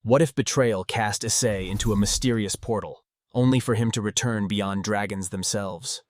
What if betrayal cast Issei into a mysterious portal, only for him to return beyond dragons themselves?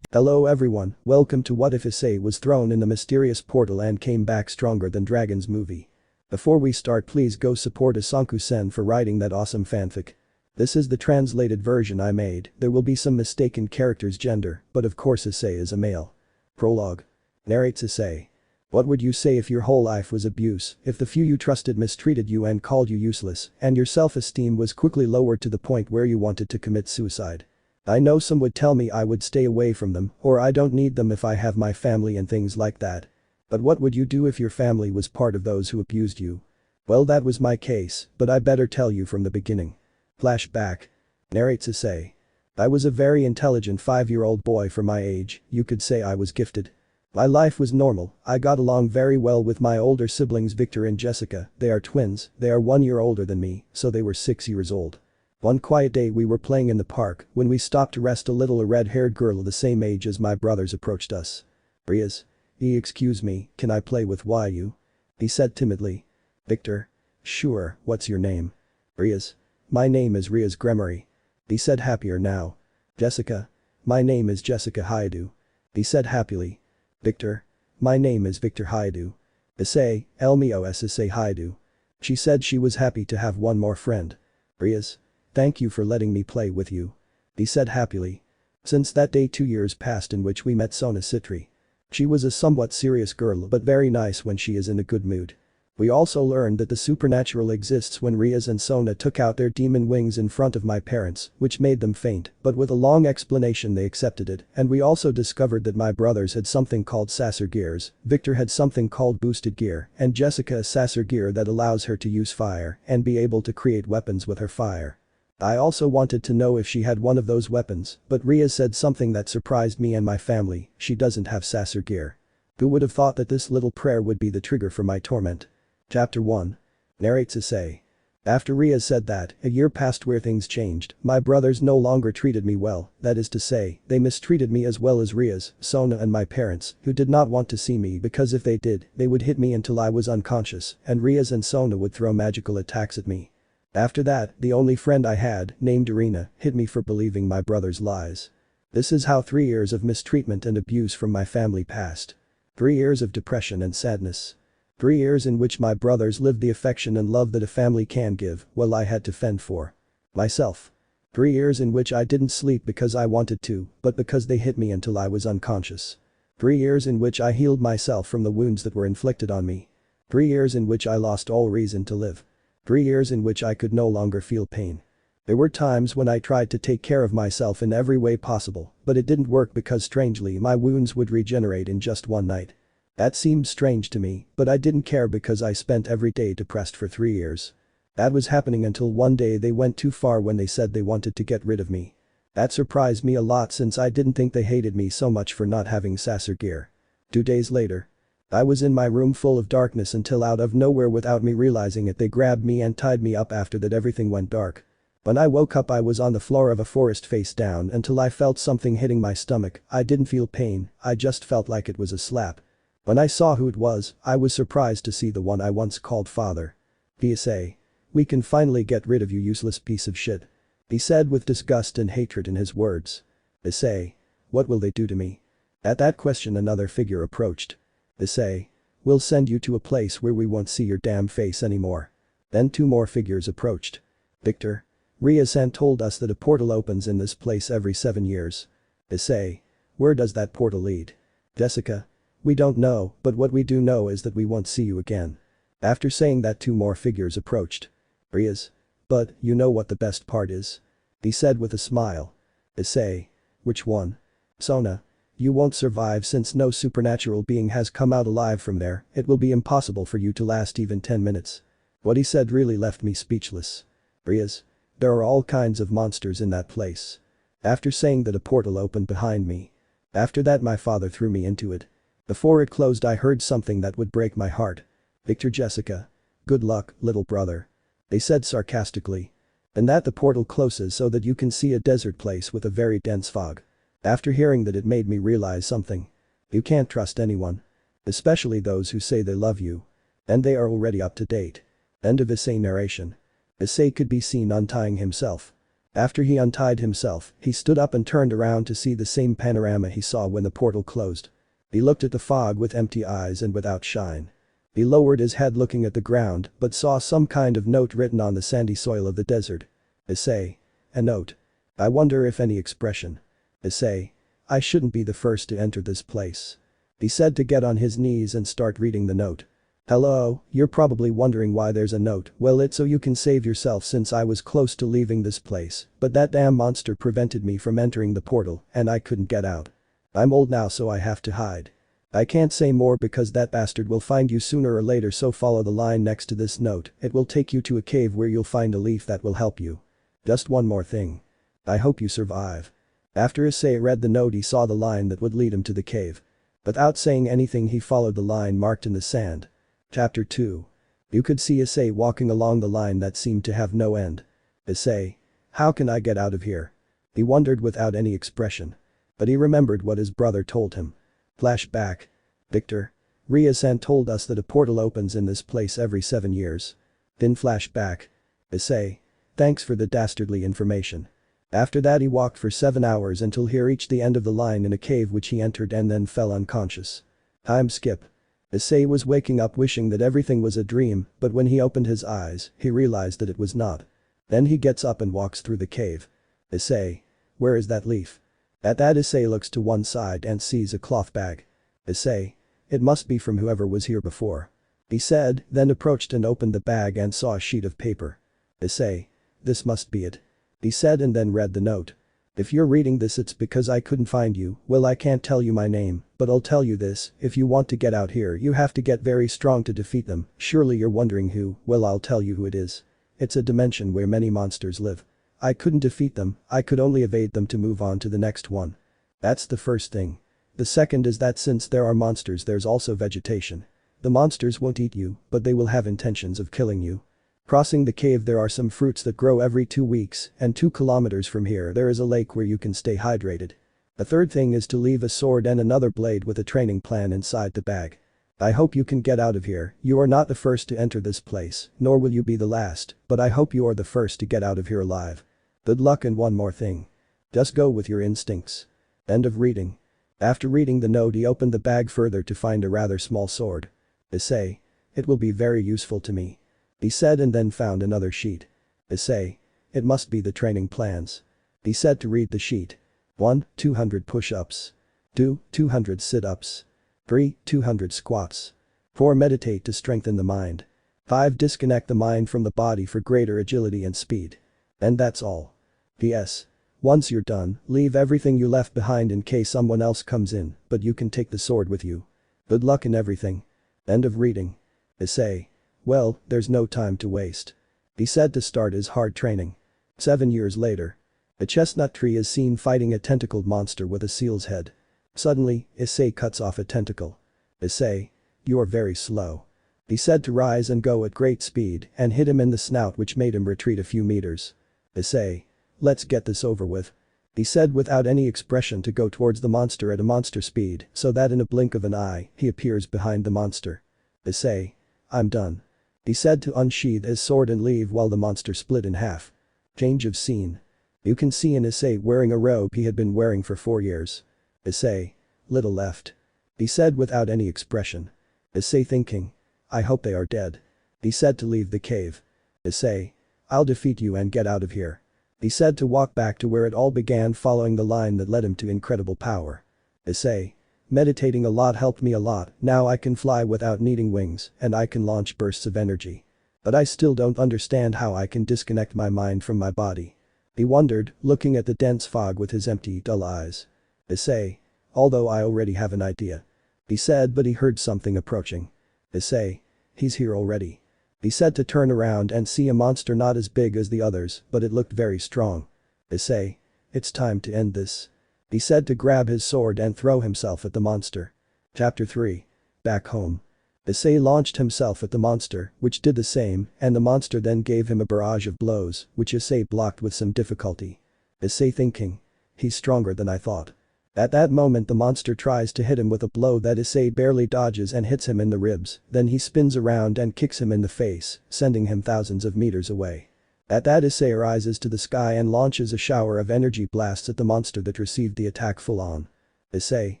Hello everyone, welcome to What If Issei was thrown in the mysterious portal and came back stronger than dragons movie. Before we start, please go support isonku-sen for writing that awesome fanfic. This is the translated version I made. There will be some mistaken characters' gender, but of course Issei is a male. Prologue. Narrates Issei. What would you say if your whole life was abuse, if the few you trusted mistreated you and called you useless, and your self-esteem was quickly lowered to the point where you wanted to commit suicide? I know some would tell me I would stay away from them, or I don't need them if I have my family and things like that. But what would you do if your family was part of those who abused you? Well, that was my case, but I better tell you from the beginning. Flashback. Narrates Issei. I was a very intelligent 5-year-old boy for my age, you could say I was gifted. My life was normal, I got along very well with my older siblings Victor and Jessica. They are twins, they are 1 year older than me, so they were 6 years old. One quiet day we were playing in the park when we stopped to rest. A red-haired girl the same age as my brothers approached us. Rias. Excuse me, can I play with you? He said timidly. Victor. Sure, what's your name? Rias. My name is Rias Gremory. He said happier now. Jessica. My name is Jessica Haidu. He said happily. Victor. My name is Victor Haidu. Issei, Elmios Issei Haidu. She said she was happy to have one more friend. Rias. Thank you for letting me play with you. He said happily. Since that day 2 years passed in which we met Sona Citri. She was a somewhat serious girl but very nice when she is in a good mood. We also learned that the supernatural exists when Rias and Sona took out their demon wings in front of my parents, which made them faint, but with a long explanation they accepted it, and we also discovered that my brothers had something called Sacer gears, Victor had something called boosted gear, and Jessica a Sacer gear that allows her to use fire and be able to create weapons with her fire. I also wanted to know if she had one of those weapons, but Rias said something that surprised me and my family: she doesn't have Sacer gear. Who would have thought that this little prayer would be the trigger for my torment? Chapter 1. Narrates Issei. After Rias said that, a year passed where things changed. My brothers no longer treated me well, that is to say, they mistreated me as well as Rias, Sona and my parents, who did not want to see me because if they did, they would hit me until I was unconscious, and Rias and Sona would throw magical attacks at me. After that, the only friend I had, named Irina, hit me for believing my brother's lies. This is how 3 years of mistreatment and abuse from my family passed. 3 years of depression and sadness. 3 years in which my brothers lived the affection and love that a family can give, while I had to fend for myself. 3 years in which I didn't sleep because I wanted to, but because they hit me until I was unconscious. 3 years in which I healed myself from the wounds that were inflicted on me. 3 years in which I lost all reason to live. 3 years in which I could no longer feel pain. There were times when I tried to take care of myself in every way possible, but it didn't work because strangely my wounds would regenerate in just one night. That seemed strange to me, but I didn't care because I spent every day depressed for 3 years. That was happening until one day they went too far when they said they wanted to get rid of me. That surprised me a lot since I didn't think they hated me so much for not having Sacer gear. 2 days later. I was in my room full of darkness until out of nowhere without me realizing it they grabbed me and tied me up. After that everything went dark. When I woke up I was on the floor of a forest face down until I felt something hitting my stomach. I didn't feel pain, I just felt like it was a slap. When I saw who it was, I was surprised to see the one I once called father. Issei. We can finally get rid of you, useless piece of shit. He said with disgust and hatred in his words. Issei. What will they do to me? At that question another figure approached. Issei. We'll send you to a place where we won't see your damn face anymore. Then 2 more figures approached. Victor. Rias-san told us that a portal opens in this place every 7 years. Issei. Where does that portal lead? Jessica. We don't know, but what we do know is that we won't see you again. After saying that 2 more figures approached. Rias. But, you know what the best part is? He said with a smile. Issei. Which one? Sona. You won't survive since no supernatural being has come out alive from there. It will be impossible for you to last even 10 minutes. What he said really left me speechless. Rias. There are all kinds of monsters in that place. After saying that a portal opened behind me. After that my father threw me into it. Before it closed I heard something that would break my heart. Victor. Jessica. Good luck, little brother. They said sarcastically. And that the portal closes so that you can see a desert place with a very dense fog. After hearing that it made me realize something. You can't trust anyone. Especially those who say they love you. And they are already up to date. End of Issei narration. Issei could be seen untying himself. After he untied himself, he stood up and turned around to see the same panorama he saw when the portal closed. He looked at the fog with empty eyes and without shine. He lowered his head looking at the ground but saw some kind of note written on the sandy soil of the desert. Issei. A note. I wonder if any expression. Issei. I shouldn't be the first to enter this place. He said to get on his knees and start reading the note. Hello, you're probably wondering why there's a note. Well, it's so you can save yourself since I was close to leaving this place, but that damn monster prevented me from entering the portal and I couldn't get out. I'm old now so I have to hide. I can't say more because that bastard will find you sooner or later, so follow the line next to this note. It will take you to a cave where you'll find a leaf that will help you. Just one more thing. I hope you survive. After Issei read the note, he saw the line that would lead him to the cave. Without saying anything, he followed the line marked in the sand. Chapter 2. You could see Issei walking along the line that seemed to have no end. Issei. How can I get out of here? He wondered without any expression. But he remembered what his brother told him. Flashback. Victor. Rias told us that a portal opens in this place every 7 years. Then flashback. Issei. Thanks for the dastardly information. After that he walked for 7 hours until he reached the end of the line in a cave which he entered and then fell unconscious. Time skip. Issei was waking up wishing that everything was a dream, but when he opened his eyes, he realized that it was not. Then he gets up and walks through the cave. Issei. Where is that leaf? At that Issei looks to one side and sees a cloth bag. Issei. It must be from whoever was here before. He said, then approached and opened the bag and saw a sheet of paper. Issei. This must be it. He said and then read the note. If you're reading this, it's because I couldn't find you. Well, I can't tell you my name, but I'll tell you this, if you want to get out here you have to get very strong to defeat them. Surely you're wondering who. Well, I'll tell you who it is. It's a dimension where many monsters live. I couldn't defeat them, I could only evade them to move on to the next one. That's the first thing. The second is that since there are monsters, there's also vegetation. The monsters won't eat you, but they will have intentions of killing you. Crossing the cave, there are some fruits that grow every 2 weeks, and 2 kilometers from here there is a lake where you can stay hydrated. The third thing is to leave a sword and another blade with a training plan inside the bag. I hope you can get out of here. You are not the first to enter this place, nor will you be the last, but I hope you are the first to get out of here alive. Good luck, and one more thing. Just go with your instincts. End of reading. After reading the note, he opened the bag further to find a rather small sword. Issei. It will be very useful to me. He said and then found another sheet. Issei. It must be the training plans. He said to read the sheet. 1. 200 push-ups. 2. 200 sit-ups. 3. 200 squats. 4. Meditate to strengthen the mind. 5. Disconnect the mind from the body for greater agility and speed. And that's all. P.S. Once you're done, leave everything you left behind in case someone else comes in, but you can take the sword with you. Good luck in everything. End of reading. Issei. Well, there's no time to waste. He said to start his hard training. 7 years later. A chestnut tree is seen fighting a tentacled monster with a seal's head. Suddenly, Issei cuts off a tentacle. Issei. You're very slow. He said to rise and go at great speed and hit him in the snout, which made him retreat a few meters. Issei. Let's get this over with. He said without any expression to go towards the monster at a monster speed so that in a blink of an eye he appears behind the monster. Issei. I'm done. He said to unsheath his sword and leave while the monster split in half. Change of scene. You can see an Issei wearing a robe he had been wearing for 4 years. Issei. Little left. He said without any expression. Issei thinking. I hope they are dead. He said to leave the cave. Issei. I'll defeat you and get out of here. He said to walk back to where it all began, following the line that led him to incredible power. Issei. Meditating a lot helped me a lot. Now I can fly without needing wings and I can launch bursts of energy. But I still don't understand how I can disconnect my mind from my body. He wondered, looking at the dense fog with his empty, dull eyes. Issei. Although I already have an idea. He said, but he heard something approaching. Issei. He's here already. He said to turn around and see a monster not as big as the others, but it looked very strong. Issei. It's time to end this. He said to grab his sword and throw himself at the monster. Chapter 3. Back home. Issei launched himself at the monster, which did the same, and the monster then gave him a barrage of blows, which Issei blocked with some difficulty. Issei thinking. He's stronger than I thought. At that moment the monster tries to hit him with a blow that Issei barely dodges and hits him in the ribs, then he spins around and kicks him in the face, sending him thousands of meters away. At that Issei rises to the sky and launches a shower of energy blasts at the monster that received the attack full on. Issei.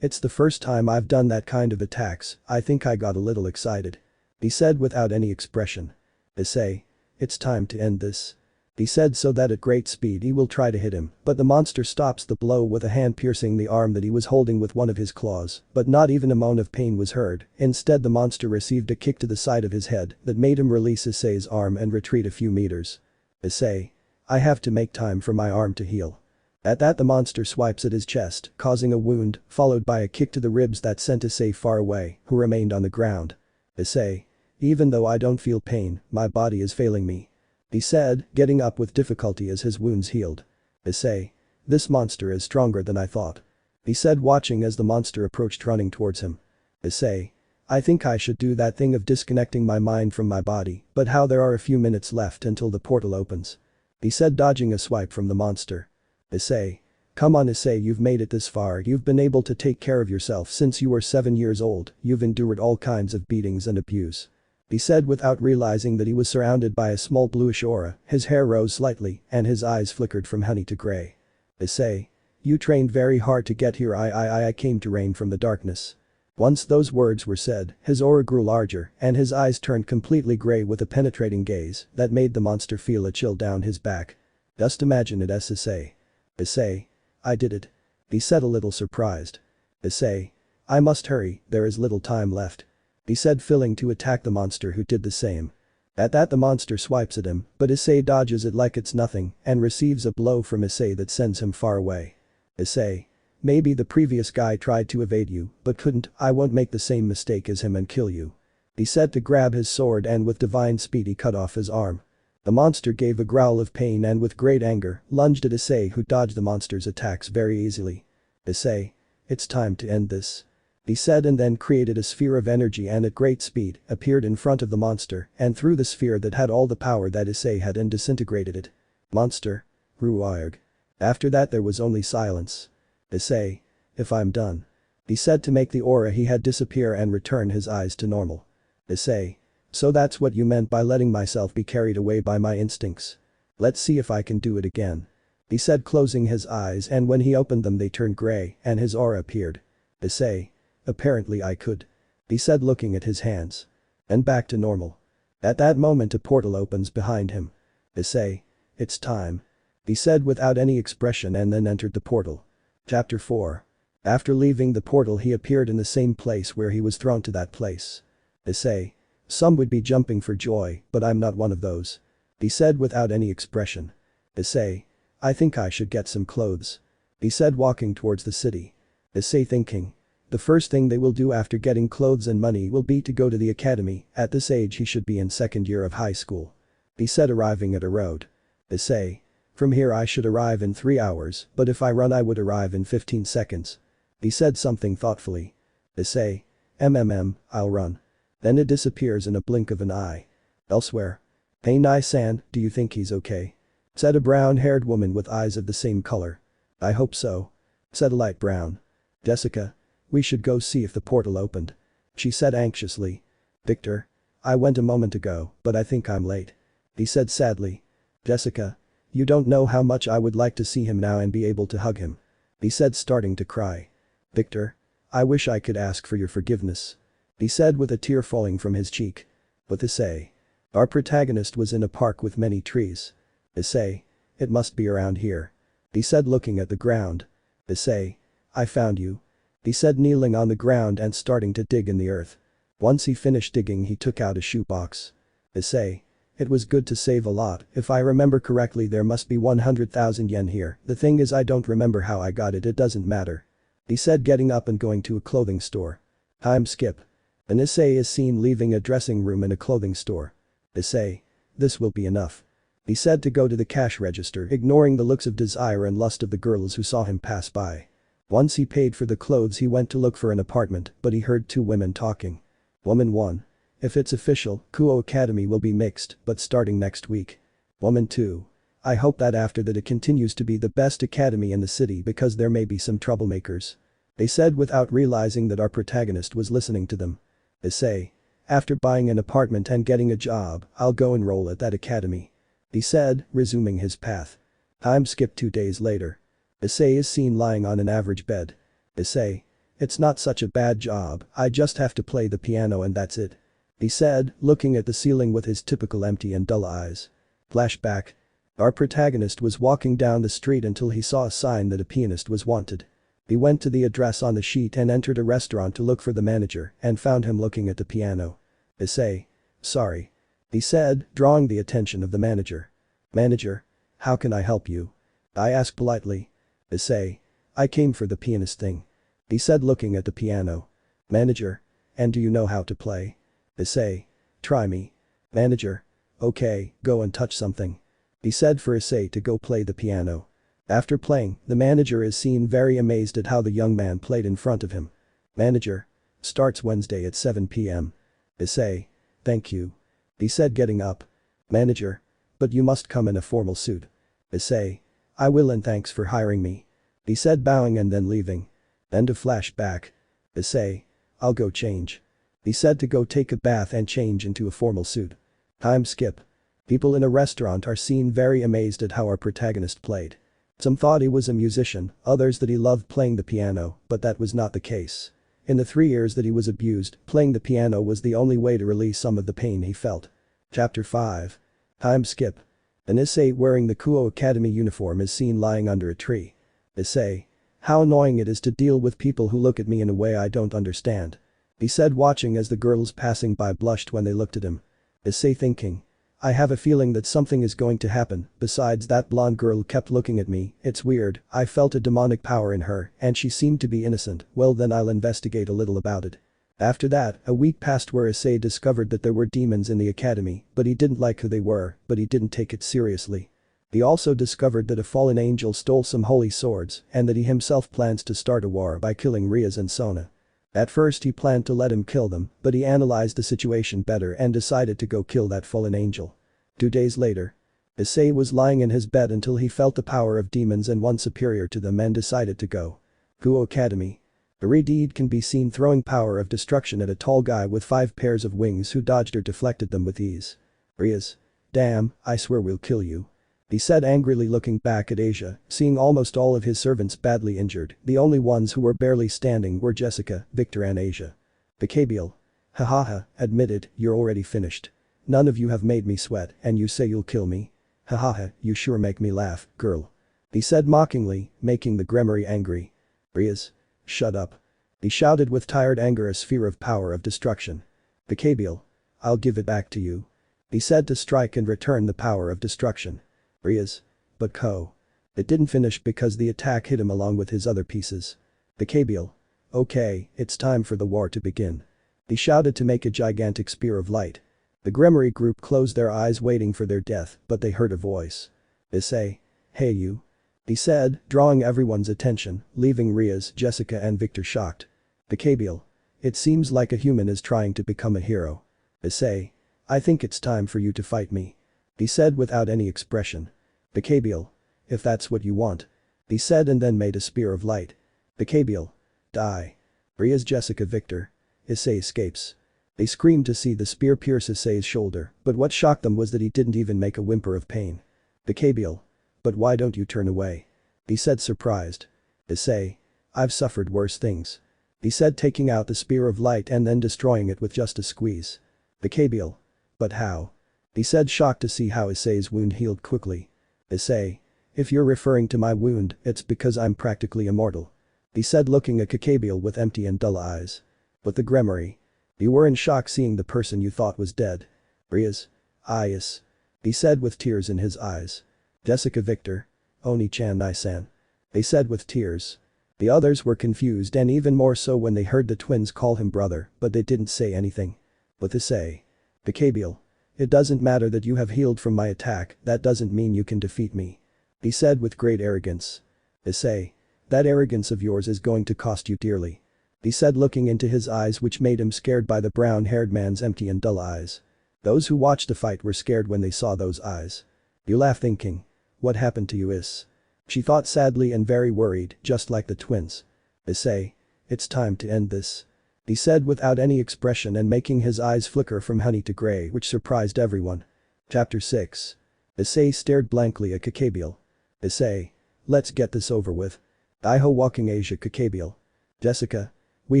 It's the first time I've done that kind of attacks, I think I got a little excited. He said without any expression. Issei. It's time to end this. He said so that at great speed he will try to hit him, but the monster stops the blow with a hand piercing the arm that he was holding with one of his claws, but not even a moan of pain was heard. Instead the monster received a kick to the side of his head that made him release Issei's arm and retreat a few meters. Issei. I have to make time for my arm to heal. At that the monster swipes at his chest, causing a wound, followed by a kick to the ribs that sent Issei far away, who remained on the ground. Issei. Even though I don't feel pain, my body is failing me. He said, getting up with difficulty as his wounds healed. Issei. This monster is stronger than I thought. He said watching as the monster approached running towards him. Issei. I think I should do that thing of disconnecting my mind from my body, but how there are a few minutes left until the portal opens. He said dodging a swipe from the monster. Issei. Come on Issei, you've made it this far, you've been able to take care of yourself since you were 7 years old, you've endured all kinds of beatings and abuse. He said without realizing that he was surrounded by a small bluish aura, his hair rose slightly and his eyes flickered from honey to grey. Issei. You trained very hard to get here. I came to reign from the darkness. Once those words were said, his aura grew larger and his eyes turned completely grey with a penetrating gaze that made the monster feel a chill down his back. Just imagine it as Issei. Issei. I did it. He said a little surprised. Issei. I must hurry, there is little time left. He said filling to attack the monster who did the same. At that the monster swipes at him, but Issei dodges it like it's nothing and receives a blow from Issei that sends him far away. Issei. Maybe the previous guy tried to evade you, but couldn't, I won't make the same mistake as him and kill you. He said to grab his sword and with divine speed he cut off his arm. The monster gave a growl of pain and with great anger, lunged at Issei who dodged the monster's attacks very easily. Issei. It's time to end this. He said and then created a sphere of energy and at great speed appeared in front of the monster and threw the sphere that had all the power that Issei had and disintegrated it. Monster. Ruarg. After that there was only silence. Issei. If I'm done. He said to make the aura he had disappear and return his eyes to normal. Issei. So that's what you meant by letting myself be carried away by my instincts. Let's see if I can do it again. He said closing his eyes and when he opened them they turned grey and his aura appeared. Issei. Apparently I could. He said looking at his hands. And back to normal. At that moment a portal opens behind him. Issei. It's time. He said without any expression and then entered the portal. Chapter 4. After leaving the portal he appeared in the same place where he was thrown to that place. Issei. Some would be jumping for joy, but I'm not one of those. He said without any expression. Issei. I think I should get some clothes. He said walking towards the city. Issei thinking. The first thing they will do after getting clothes and money will be to go to the academy, at this age he should be in second year of high school. He said arriving at a road. Issei. From here I should arrive in 3 hours, but if I run I would arrive in 15 seconds. He said something thoughtfully. Issei. I'll run. Then it disappears in a blink of an eye. Elsewhere. Hey Nai-san, do you think he's okay? Said a brown-haired woman with eyes of the same color. I hope so. Said a light brown. Jessica. We should go see if the portal opened. She said anxiously. Victor. I went a moment ago, but I think I'm late. He said sadly. Jessica. You don't know how much I would like to see him now and be able to hug him. He said starting to cry. Victor. I wish I could ask for your forgiveness. He said with a tear falling from his cheek. But Issei. Our protagonist was in a park with many trees. Issei. It must be around here. He said looking at the ground. Issei. I found you. He said kneeling on the ground and starting to dig in the earth. Once he finished digging he took out a shoebox. Issei. It was good to save a lot, if I remember correctly there must be 100,000 yen here, the thing is I don't remember how I got it doesn't matter. He said getting up and going to a clothing store. Time skip. An Issei is seen leaving a dressing room in a clothing store. Issei. This will be enough. He said to go to the cash register ignoring the looks of desire and lust of the girls who saw him pass by. Once he paid for the clothes he went to look for an apartment but he heard 2 women talking. Woman 1. If it's official, Kuo Academy will be mixed, but starting next week. Woman 2. I hope that after that it continues to be the best academy in the city because there may be some troublemakers. They said without realizing that our protagonist was listening to them. Issei. After buying an apartment and getting a job, I'll go enroll at that academy. he said, resuming his path. Time skip 2 days later. Issei is seen lying on an average bed. Issei. It's not such a bad job, I just have to play the piano and that's it. He said, looking at the ceiling with his typical empty and dull eyes. Flashback. Our protagonist was walking down the street until he saw a sign that a pianist was wanted. He went to the address on the sheet and entered a restaurant to look for the manager and found him looking at the piano. Issei. Sorry. He said, drawing the attention of the manager. Manager. How can I help you? I asked politely. Issei. I came for the pianist thing. He said, looking at the piano. Manager. And do you know how to play? Issei. Try me. Manager. Okay, go and touch something. He said for Issei to go play the piano. After playing, the manager is seen very amazed at how the young man played in front of him. Manager. Starts Wednesday at 7 p.m. Issei. Thank you. He said, getting up. Manager. But you must come in a formal suit. Issei. I will and thanks for hiring me. He said, bowing and then leaving. End of flashback. Issei. I'll go change. He said to go take a bath and change into a formal suit. Time skip. People in a restaurant are seen very amazed at how our protagonist played. Some thought he was a musician, others that he loved playing the piano, but that was not the case. In the 3 years that he was abused, playing the piano was the only way to release some of the pain he felt. Chapter 5. Time skip. An Issei wearing the Kuo Academy uniform is seen lying under a tree. Issei. How annoying it is to deal with people who look at me in a way I don't understand. He said, watching as the girls passing by blushed when they looked at him. Issei thinking. I have a feeling that something is going to happen, besides that blonde girl kept looking at me, it's weird, I felt a demonic power in her and she seemed to be innocent, well then I'll investigate a little about it. After that, a week passed where Issei discovered that there were demons in the academy, but he didn't like who they were, but he didn't take it seriously. He also discovered that a fallen angel stole some holy swords and that he himself plans to start a war by killing Rias and Sona. At first he planned to let him kill them, but he analyzed the situation better and decided to go kill that fallen angel. 2 days later. Issei was lying in his bed until he felt the power of demons and one superior to them and decided to go. Kuo Academy. A Redeed can be seen throwing power of destruction at a tall guy with 5 pairs of wings who dodged or deflected them with ease. Rias. Damn, I swear we'll kill you. He said, angrily looking back at Asia, seeing almost all of his servants badly injured, the only ones who were barely standing were Jessica, Victor and Asia. Bicabial. Hahaha, admitted, you're already finished. None of you have made me sweat and you say you'll kill me? Hahaha, you sure make me laugh, girl. He said mockingly, making the Gremory angry. Rias. Shut up. He shouted with tired anger, a sphere of power of destruction. Bicabial. I'll give it back to you. He said to strike and return the power of destruction. Rias. But Ko. It didn't finish because the attack hit him along with his other pieces. Bicabial. Okay, it's time for the war to begin. He shouted to make a gigantic spear of light. The Gremory group closed their eyes waiting for their death, but they heard a voice. Issei. Hey you. He said, drawing everyone's attention, leaving Rias, Jessica and Victor shocked. Bicabial. It seems like a human is trying to become a hero. Issei. I think it's time for you to fight me. He said without any expression. Bicabial. If that's what you want. He said and then made a spear of light. Bicabial. Die. Rias, Jessica, Victor. Issei escapes. They screamed to see the spear pierce Issei's shoulder, but what shocked them was that he didn't even make a whimper of pain. Bicabial. But why don't you turn away? He said, surprised. Issei. I've suffered worse things. He said, taking out the spear of light and then destroying it with just a squeeze. Bicabial. But how? He said, shocked to see how Issei's wound healed quickly. Issei. If you're referring to my wound, it's because I'm practically immortal. He said, looking at Bicabial with empty and dull eyes. But the Gremory. You were in shock seeing the person you thought was dead. Rias. Yes. He said with tears in his eyes. Jessica, Victor. Oni-chan, Nai-san. They said with tears. The others were confused and even more so when they heard the twins call him brother, but they didn't say anything. With Issei. Bicabial. It doesn't matter that you have healed from my attack, that doesn't mean you can defeat me. He said with great arrogance. Issei. That arrogance of yours is going to cost you dearly. He said, looking into his eyes, which made him scared by the brown-haired man's empty and dull eyes. Those who watched the fight were scared when they saw those eyes. You laugh thinking. What happened to you, Is? She thought sadly and very worried, just like the twins. Issei. It's time to end this. He said without any expression and making his eyes flicker from honey to gray, which surprised everyone. Chapter 6. Issei stared blankly at Kakabiel. Issei. Let's get this over with. Iho walking Asia Kakabiel. Jessica. We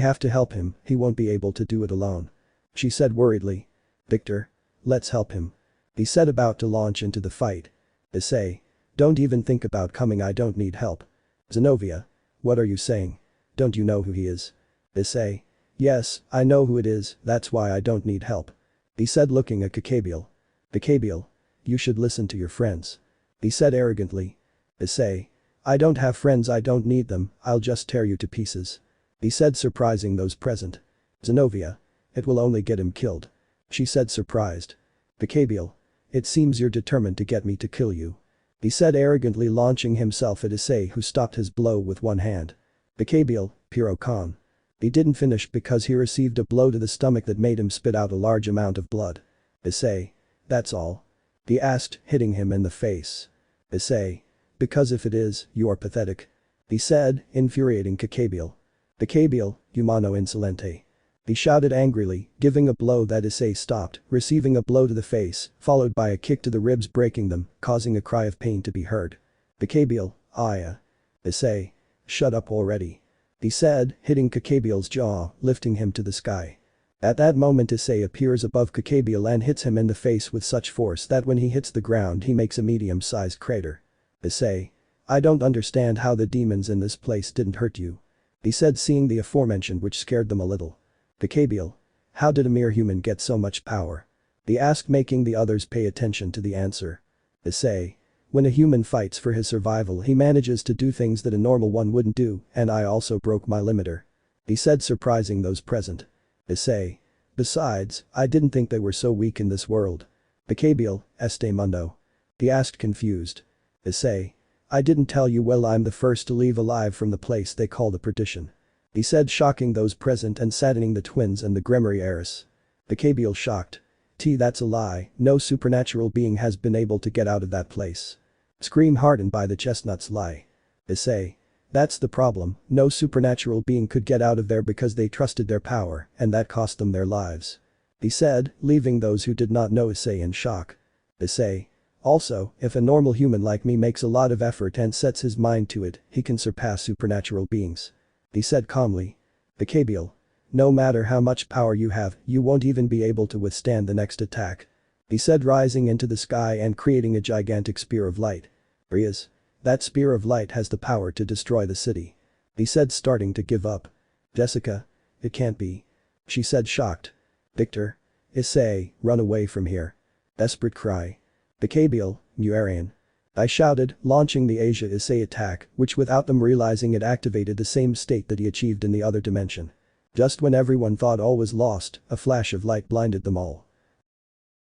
have to help him, he won't be able to do it alone. She said worriedly. Victor. Let's help him. He said about to launch into the fight. Issei. Don't even think about coming, I don't need help. Zenobia. What are you saying? Don't you know who he is? Issei. Yes, I know who it is, that's why I don't need help. He said looking at Kakabiel. Kakabiel. You should listen to your friends. He said arrogantly. Issei. I don't have friends, I don't need them, I'll just tear you to pieces. He said surprising those present. Zenobia. It will only get him killed. She said surprised. Kakabiel. It seems you're determined to get me to kill you. He said arrogantly launching himself at Issei, who stopped his blow with one hand. Kakabiel, Piro-kan. He didn't finish because he received a blow to the stomach that made him spit out a large amount of blood. Issei. That's all? He asked, hitting him in the face. Issei. Because if it is, you are pathetic. He said, infuriating Kakabiel. Kakabiel, humano insolente. He shouted angrily, giving a blow that Issei stopped, receiving a blow to the face, followed by a kick to the ribs breaking them, causing a cry of pain to be heard. Kakabiel, Aya. Issei. Shut up already. He said, hitting Kakabiel's jaw, lifting him to the sky. At that moment Issei appears above Kakabiel and hits him in the face with such force that when he hits the ground he makes a medium-sized crater. Issei. I don't understand how the demons in this place didn't hurt you. He said, seeing the aforementioned, which scared them a little. Kakabiel. How did a mere human get so much power? He asked, making the others pay attention to the answer. Issei. When a human fights for his survival he manages to do things that a normal one wouldn't do, and I also broke my limiter. He said, surprising those present. Issei. Besides, I didn't think they were so weak in this world. Kakabiel, este mundo. He asked, confused. Issei. I didn't tell you, well, I'm the first to leave alive from the place they call the perdition. He said, shocking those present and saddening the twins and the Gremory heiress. Kakabiel shocked. That's a lie, no supernatural being has been able to get out of that place. Scream hardened by the chestnut's lie. Issei. That's the problem, no supernatural being could get out of there because they trusted their power and that cost them their lives. He said, leaving those who did not know Issei in shock. Issei. Also, if a normal human like me makes a lot of effort and sets his mind to it, he can surpass supernatural beings. He said calmly. Kakabiel. No matter how much power you have, you won't even be able to withstand the next attack. He said, rising into the sky and creating a gigantic spear of light. Rias. That spear of light has the power to destroy the city. He said, starting to give up. Jessica. It can't be. She said, shocked. Victor. Issei, run away from here. Desperate cry. Kakabiel, Muarian. I shouted, launching the Asia Issei attack, which without them realizing it activated the same state that he achieved in the other dimension. Just when everyone thought all was lost, a flash of light blinded them all.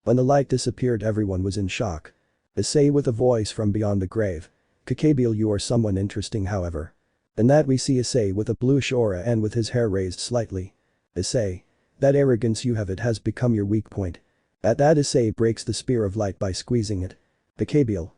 When the light disappeared, everyone was in shock. Issei with a voice from beyond the grave. Kakabiel, you are someone interesting, however. In that we see Issei with a bluish aura and with his hair raised slightly. Issei. That arrogance you have, it has become your weak point. At that Issei breaks the spear of light by squeezing it. Kakabiel.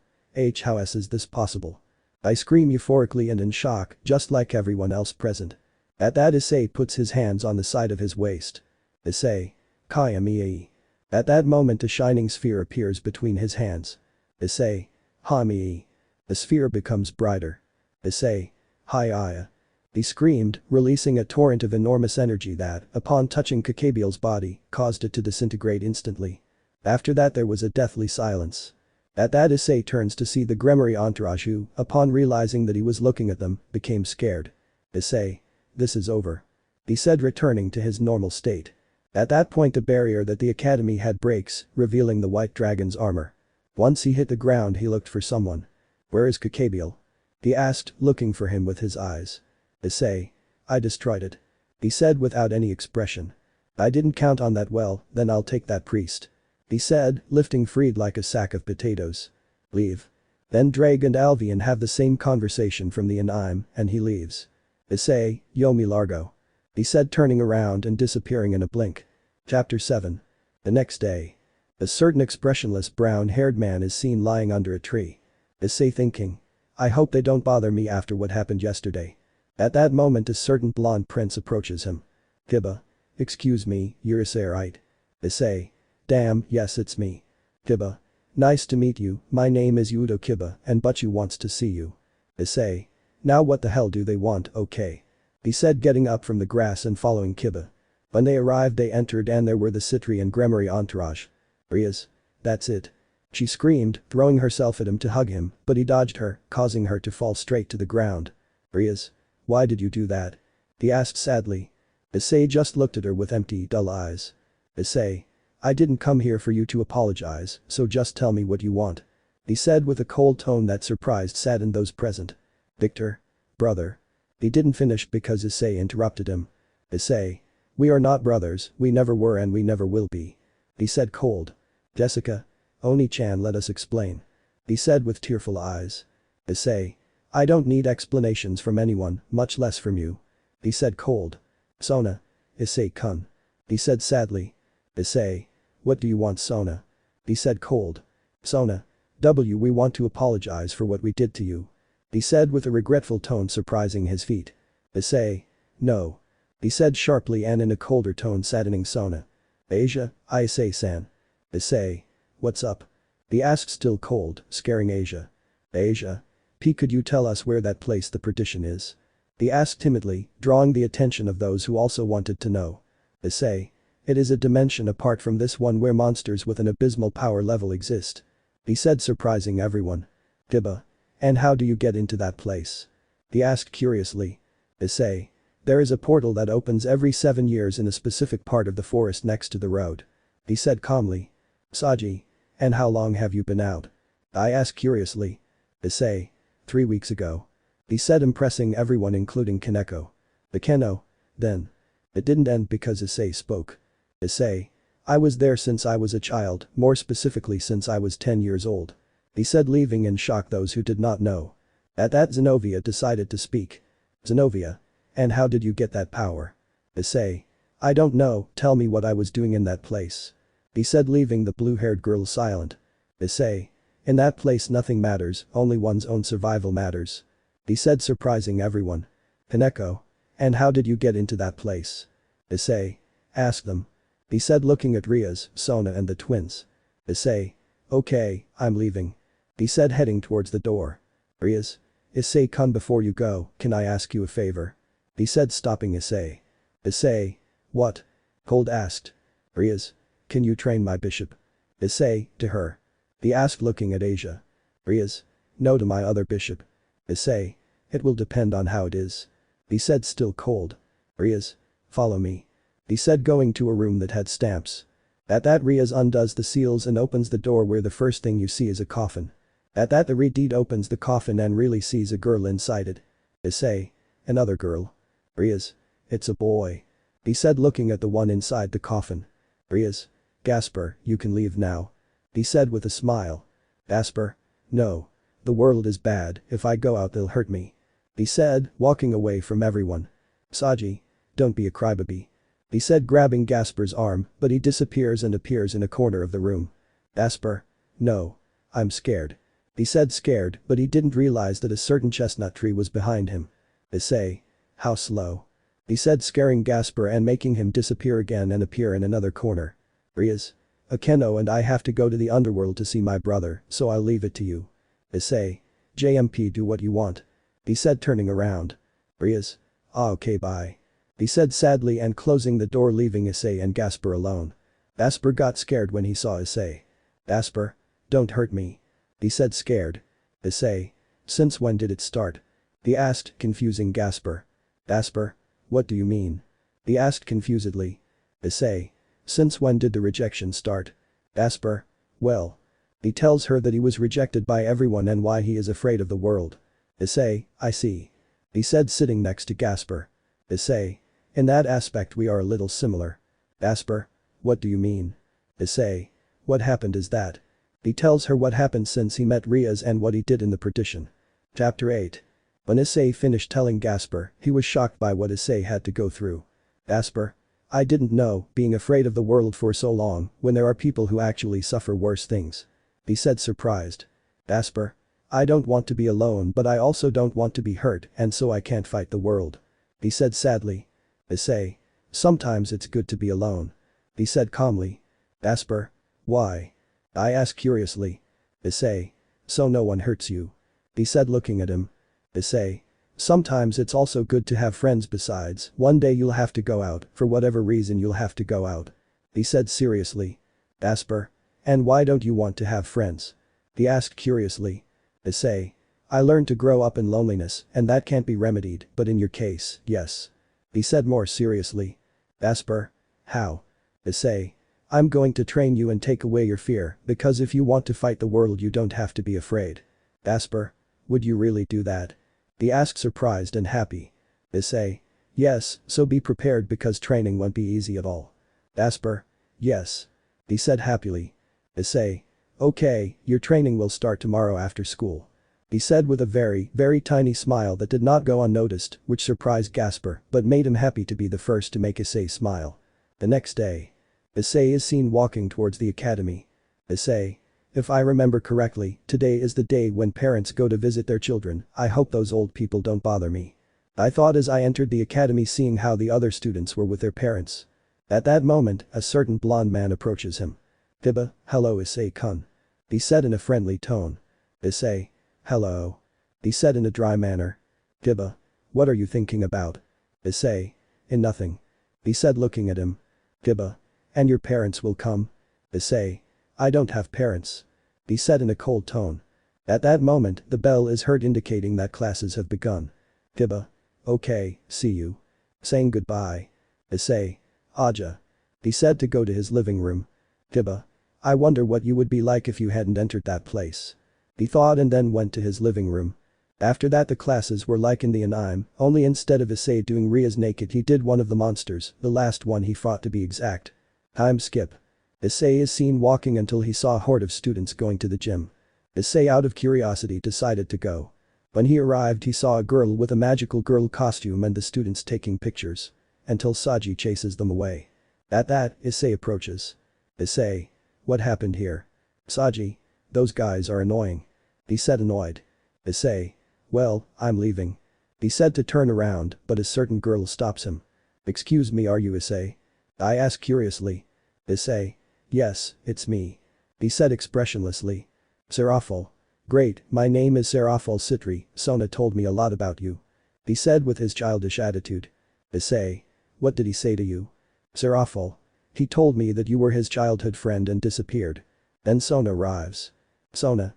How is this possible? I scream euphorically and in shock, just like everyone else present. At that Issei puts his hands on the side of his waist. Issei. Kaya mii. At that moment a shining sphere appears between his hands. Issei. Ha mii. The sphere becomes brighter. Issei. Hi Aya. He screamed, releasing a torrent of enormous energy that, upon touching Kakabiel's body, caused it to disintegrate instantly. After that there was a deathly silence. At that Issei turns to see the Gremory entourage who, upon realizing that he was looking at them, became scared. Issei. This is over. He said, returning to his normal state. At that point the barrier that the academy had breaks, revealing the white dragon's armor. Once he hit the ground he looked for someone. Where is Kakabiel? He asked, looking for him with his eyes. Issei. I destroyed it. He said without any expression. I didn't count on that, well, then I'll take that priest. He said, lifting Freed like a sack of potatoes. Leave. Then Drake and Alvian have the same conversation from the anime, and he leaves. Issei, yo mi largo. He said, turning around and disappearing in a blink. Chapter 7. The next day. A certain expressionless brown-haired man is seen lying under a tree. Issei thinking. I hope they don't bother me after what happened yesterday. At that moment a certain blonde prince approaches him. Kiba. Excuse me, you're Issei, right? Issei. Damn, yes it's me. Kiba. Nice to meet you, my name is Yudo Kiba and Butchu wants to see you. Issei. Now what the hell do they want, okay? He said getting up from the grass and following Kiba. When they arrived they entered and there were the Citri and Gremory entourage. Rias. That's it. She screamed, throwing herself at him to hug him, but he dodged her, causing her to fall straight to the ground. Rias. Why did you do that? He asked sadly. Issei just looked at her with empty, dull eyes. Issei. I didn't come here for you to apologize, so just tell me what you want. He said with a cold tone that saddened those present. Victor. Brother. He didn't finish because Issei interrupted him. Issei. We are not brothers, we never were and we never will be. He said cold. Jessica. Oni-chan, let us explain. He said with tearful eyes. Issei. I don't need explanations from anyone, much less from you. He said cold. Sona. Issei-kun. He said sadly. Issei. What do you want, Sona? He said cold. Sona. We want to apologize for what we did to you. He said with a regretful tone surprising his feet. Issei. No. He said sharply and in a colder tone saddening Sona. Asia, Issei-san. Issei. What's up? He asked still cold, scaring Asia. Asia. P, could you tell us where that place the perdition is? He asked timidly, drawing the attention of those who also wanted to know. Issei. It is a dimension apart from this one where monsters with an abysmal power level exist. He said surprising everyone. Kiba. And how do you get into that place? He asked curiously. Issei. There is a portal that opens every 7 years in a specific part of the forest next to the road. He said calmly. Saji. And how long have you been out? I asked curiously. Issei. 3 weeks ago. He said impressing everyone including Kaneko. The Keno. Then. It didn't end because Issei spoke. Issei. I was there since I was a child, more specifically since I was 10 years old. He said leaving in shock those who did not know. At that Zenobia decided to speak. Zenobia. And how did you get that power? Issei. I don't know, tell me what I was doing in that place. He said leaving the blue-haired girl silent. Issei. In that place nothing matters, only one's own survival matters. He said surprising everyone. Kaneko. And how did you get into that place? Issei. Ask them. He said looking at Rias, Sona and the twins. Issei. Okay, I'm leaving. He said heading towards the door. Rias. Issei-kun, before you go, can I ask you a favor? He said stopping Issei. Issei. What? Cold asked. Rias. Can you train my bishop? Issei, to her. He asked looking at Asia. Rias. No, to my other bishop. Issei. It will depend on how it is. He said still cold. Rias. Follow me. He said going to a room that had stamps. At that Rias undoes the seals and opens the door where the first thing you see is a coffin. At that the Redeed opens the coffin and really sees a girl inside it. Issei. Another girl. Rias. It's a boy. He said looking at the one inside the coffin. Rias. Gasper, you can leave now. He said with a smile. Gasper. No. The world is bad, if I go out they'll hurt me. He said, walking away from everyone. Saji. Don't be a crybaby. He said grabbing Gasper's arm, but he disappears and appears in a corner of the room. Gasper. No. I'm scared. He said scared, but he didn't realize that a certain chestnut tree was behind him. Issei. How slow. He said scaring Gasper and making him disappear again and appear in another corner. Rias. Akeno and I have to go to the underworld to see my brother, so I'll leave it to you. Issei. JMP, do what you want. He said turning around. Rias. Ah, okay, bye. He said sadly and closing the door leaving Issei and Gasper alone. Gasper got scared when he saw Issei. Gasper. Don't hurt me. He said scared. Issei. Since when did it start? He asked, confusing Gasper. Gasper. What do you mean? He asked confusedly. Issei. Since when did the rejection start? Gasper. Well. He tells her that he was rejected by everyone and why he is afraid of the world. Issei, I see. He said sitting next to Gasper. Issei. In that aspect we are a little similar. Gasper. What do you mean? Issei. What happened is that. He tells her what happened since he met Rias and what he did in the partition. Chapter 8. When Issei finished telling Gasper, he was shocked by what Issei had to go through. Gasper. I didn't know, being afraid of the world for so long, when there are people who actually suffer worse things. He said surprised. Gasper. I don't want to be alone but I also don't want to be hurt and so I can't fight the world. He said sadly. Issei. Sometimes it's good to be alone. He said calmly. Gasper. Why? I asked curiously. Issei. So no one hurts you. He said looking at him. Issei. Sometimes it's also good to have friends besides, one day you'll have to go out, for whatever reason you'll have to go out. He said seriously. Asper. And why don't you want to have friends? He asked curiously. Issei. I learned to grow up in loneliness, and that can't be remedied, but in your case, yes. He said more seriously. Asper. How? Issei. I'm going to train you and take away your fear, because if you want to fight the world you don't have to be afraid. Asper. Would you really do that? He asked surprised and happy. Issei. Yes, so be prepared because training won't be easy at all. Asper. Yes. He said happily. Issei. Okay, your training will start tomorrow after school. He said with a very, very tiny smile that did not go unnoticed, which surprised Gasper but made him happy to be the first to make Issei smile. The next day. Issei is seen walking towards the academy. Issei. If I remember correctly, today is the day when parents go to visit their children. I hope those old people don't bother me. I thought as I entered the academy seeing how the other students were with their parents. At that moment, a certain blonde man approaches him. Hiba, hello Issei-kun. He said in a friendly tone. Issei. Hello. He said in a dry manner. Hiba. What are you thinking about? Issei. In nothing. He said looking at him. Hiba. And your parents will come? Issei. I don't have parents. He said in a cold tone. At that moment, the bell is heard indicating that classes have begun. Hiba. Okay, see you. Saying goodbye. Issei. Aja. He said to go to his living room. Hiba. I wonder what you would be like if you hadn't entered that place. He thought and then went to his living room. After that the classes were like in the anime, only instead of Issei doing Rias naked he did one of the monsters, the last one he fought to be exact. Time skip. Issei is seen walking until he saw a horde of students going to the gym. Issei out of curiosity decided to go. When he arrived he saw a girl with a magical girl costume and the students taking pictures. Until Saji chases them away. At that, Issei approaches. Issei. What happened here? Saji. Those guys are annoying. He said annoyed. Issei. Well, I'm leaving. He said to turn around, but a certain girl stops him. Excuse me, are you Issei? I asked curiously. Issei. Yes, it's me. He said expressionlessly. Seraphil. Great, my name is Seraphil Citri, Sona told me a lot about you. He said with his childish attitude. Issei. What did he say to you? Seraphil. He told me that you were his childhood friend and disappeared. Then Sona arrives. Sona.